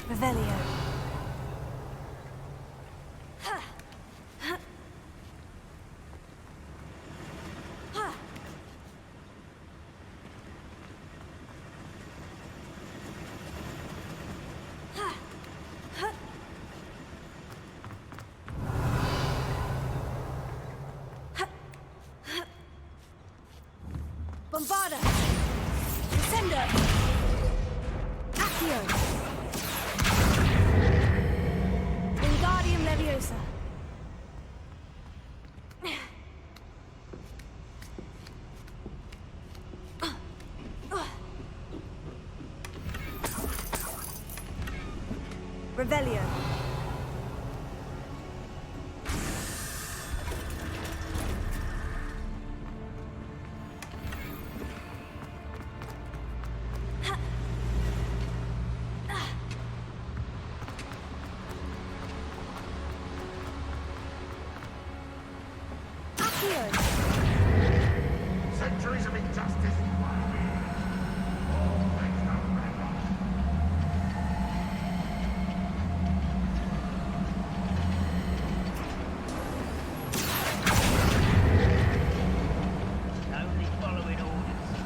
Revelio. Bombarda. Descendo. Accio. Wingardium Leviosa. Revelio. Centuries of injustice. Only following orders.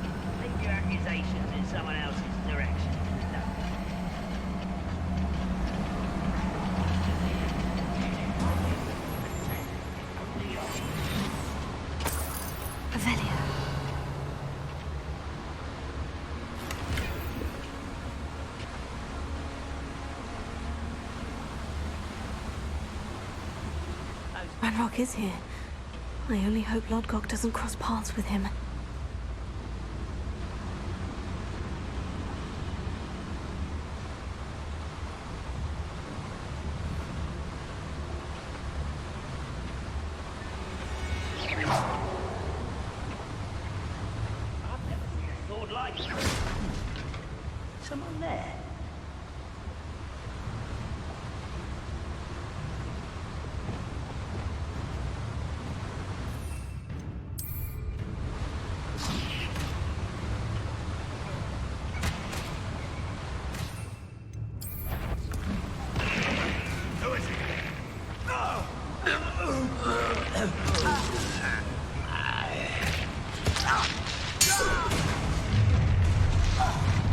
Ranrock is here. I only hope Lodgok doesn't cross paths with him. Someone there?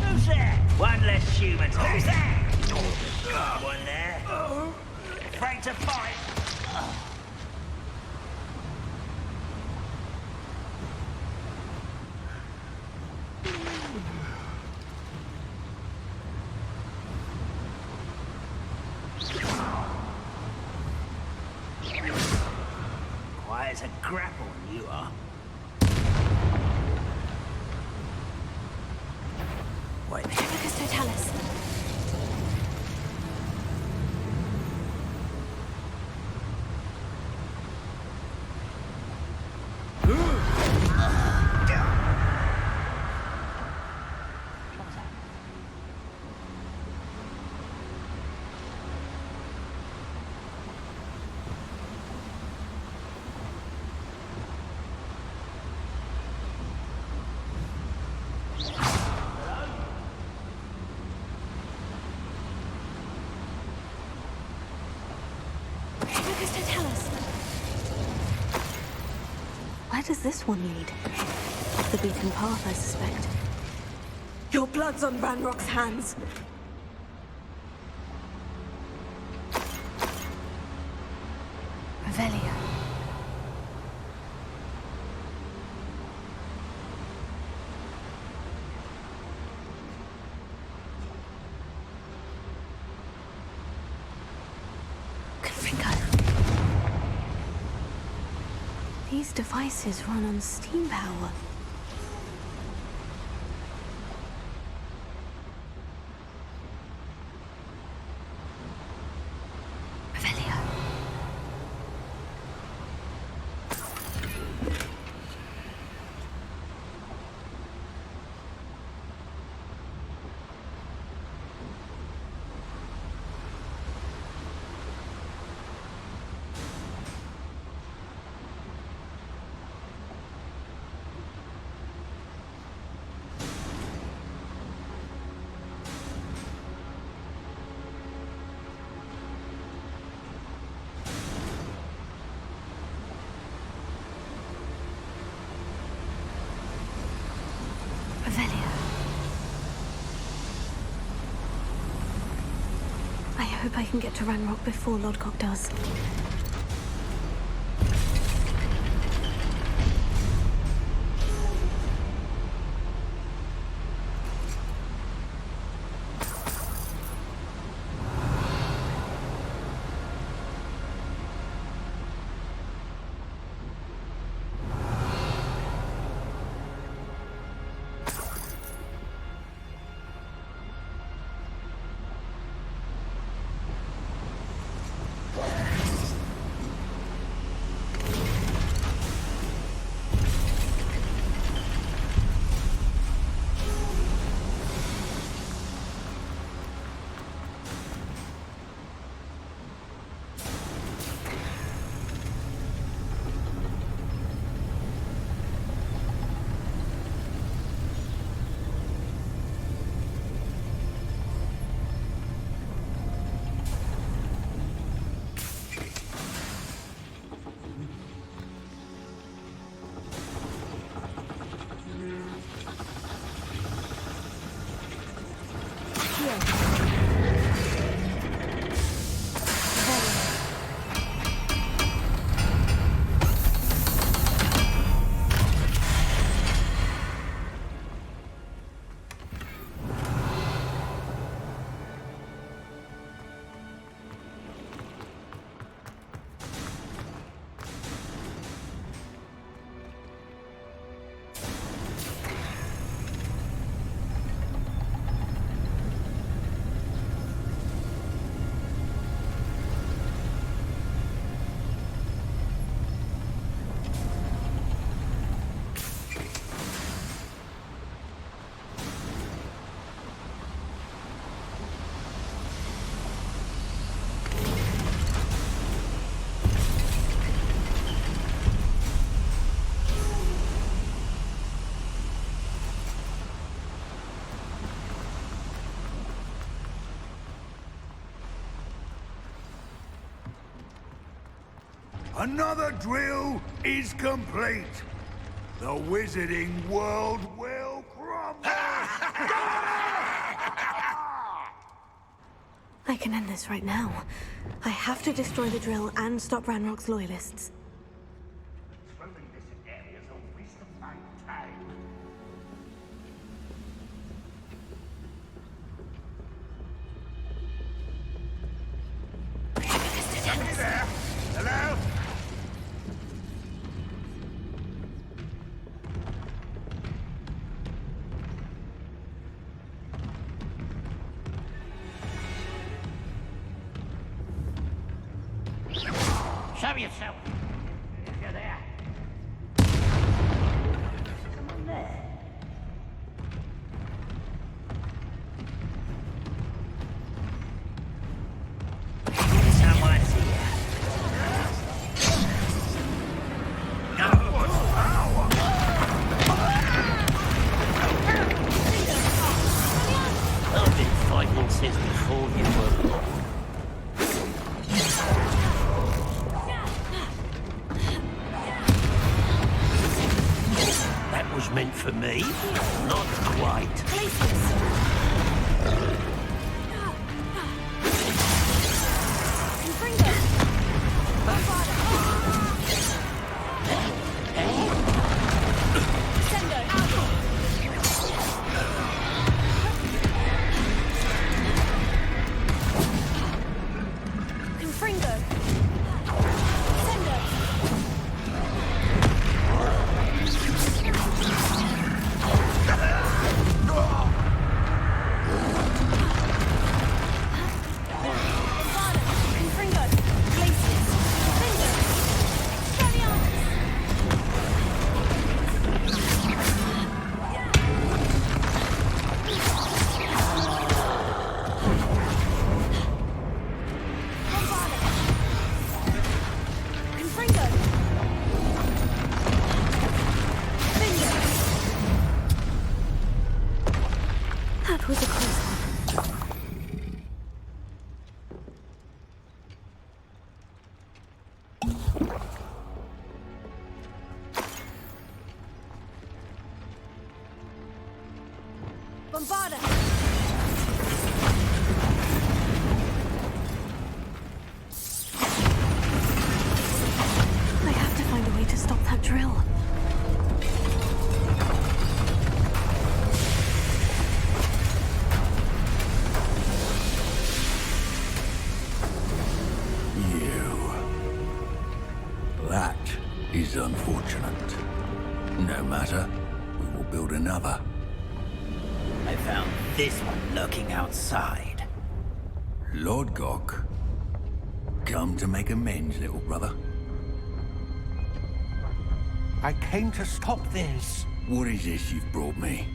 Who's there? One less human. Who's there? One there. Afraid to fight. Quiet as a grapple, you are. Wait. Amicus Totalis. Where does this one lead? Off the beaten path, I suspect. Your blood's on Ranrock's hands. Revelio. These devices run on steam power. Revelio. I hope I can get to Ranrock before Lodgok does. Another drill is complete. The wizarding world will crumble. I can end this right now. I have to destroy the drill and stop Ranrock's loyalists. Somebody there? Hello? Show yourself. If you're there. Someone there. Someone's here. I've been fighting since before you were born. That was meant for me? Not quite. That was a close one. Bombarda! I have to find a way to stop that drill. That is unfortunate. No matter, we will build another. I found this one lurking outside. Lord Gok, come to make amends, little brother. I came to stop this. What is this you've brought me?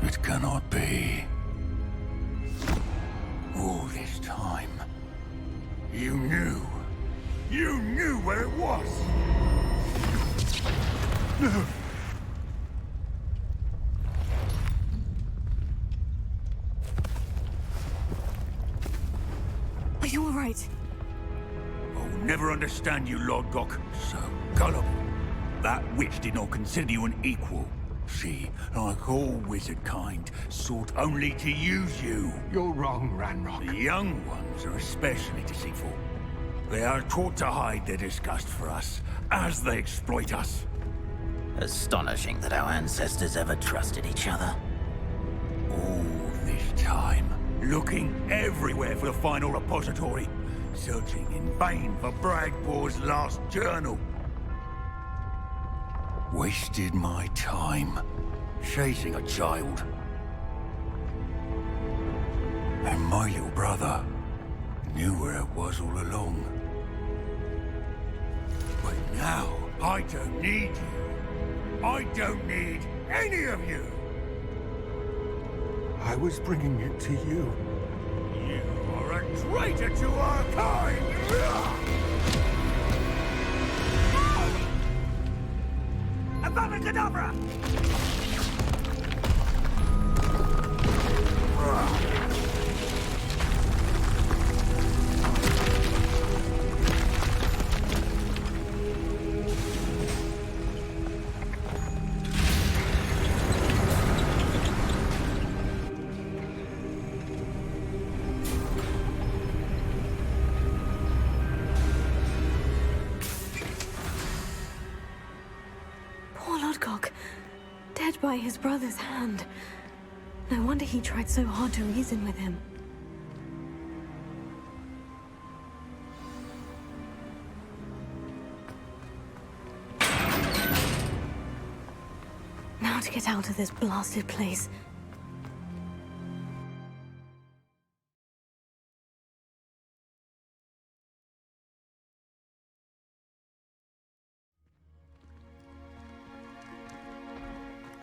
It cannot be. All this time, you knew where it was. Are you all right? I'll never understand you, Lord Gok. So gullible. That witch did not consider you an equal. She, like all wizard kind, sought only to use you. You're wrong, Ranrock. The young ones are especially deceitful. They are taught to hide their disgust for us, as they exploit us. Astonishing that our ancestors ever trusted each other. All this time, looking everywhere for the final repository, searching in vain for Bragpor's last journal. Wasted my time chasing a child. And my little brother knew where it was all along. But now, I don't need you. I don't need any of you. I was bringing it to you. You are a traitor to our kind! Abracadabra! Dead by his brother's hand. No wonder he tried so hard to reason with him. Now to get out of this blasted place.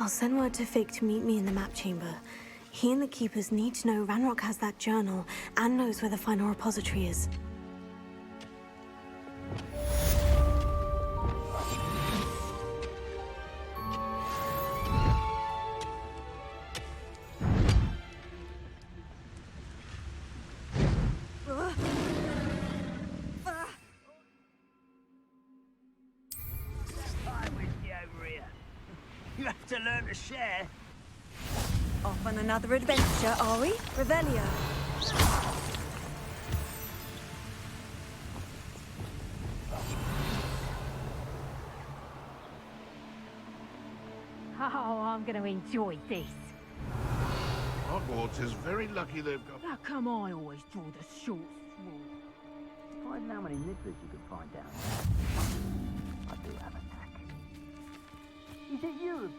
I'll send word to Fig to meet me in the map chamber. He and the keepers need to know Ranrock has that journal and knows where the final repository is. You have to learn to share. Off on another adventure, are we? Revelio. Oh, I'm going to enjoy this. Hogwarts is very lucky they've got... How come I always draw the short straw? Find how many nippers you can find down. I do have a knack. Is it you,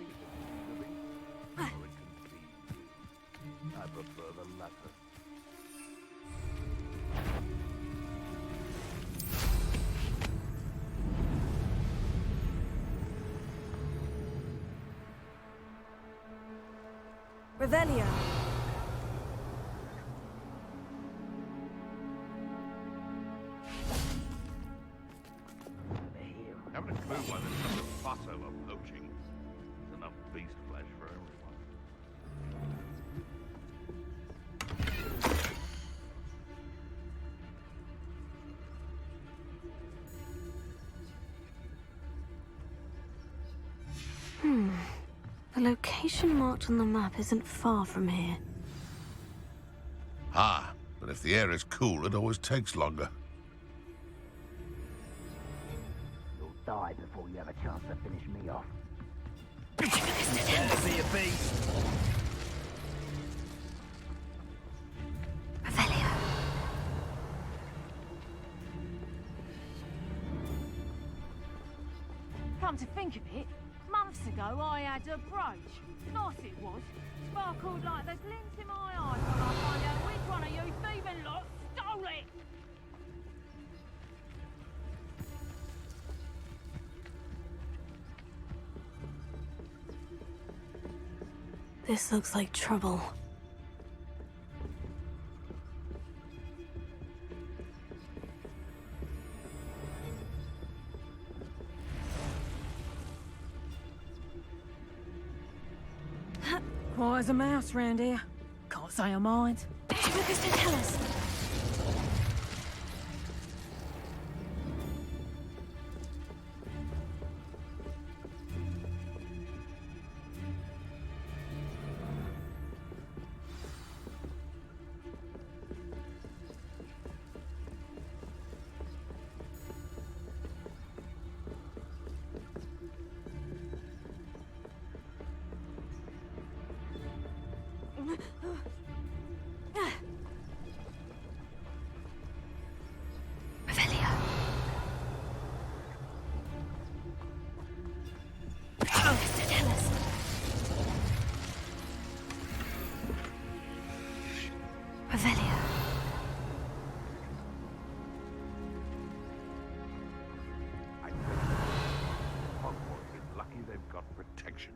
I prefer the latter. Revelio. Haven't a clue why there's such a fuss over poaching. There's enough beast flesh for everyone. The location marked on the map isn't far from here. Ah, but if the air is cool, it always takes longer. You'll die before you have a chance to finish me off. Better be a beast. Revelio. Come to think of it, months ago I had a brooch. Nice it was. Sparkled like the glint in my eye when I find out which one of you thieving lot stole it. This looks like trouble. Quiet as a mouse round here. Can't say I mind. Lucas, don't tell us. Hogwarts is lucky they've got protection.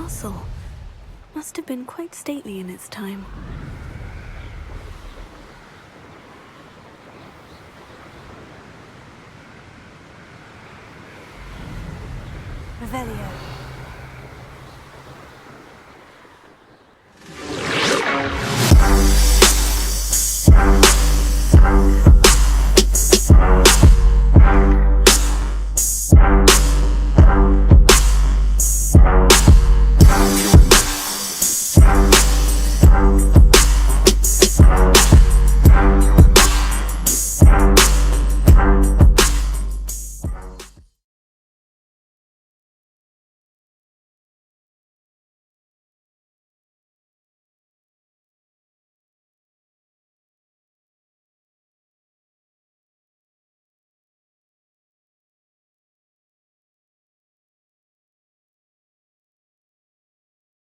castle. Must have been quite stately in its time. Revelio.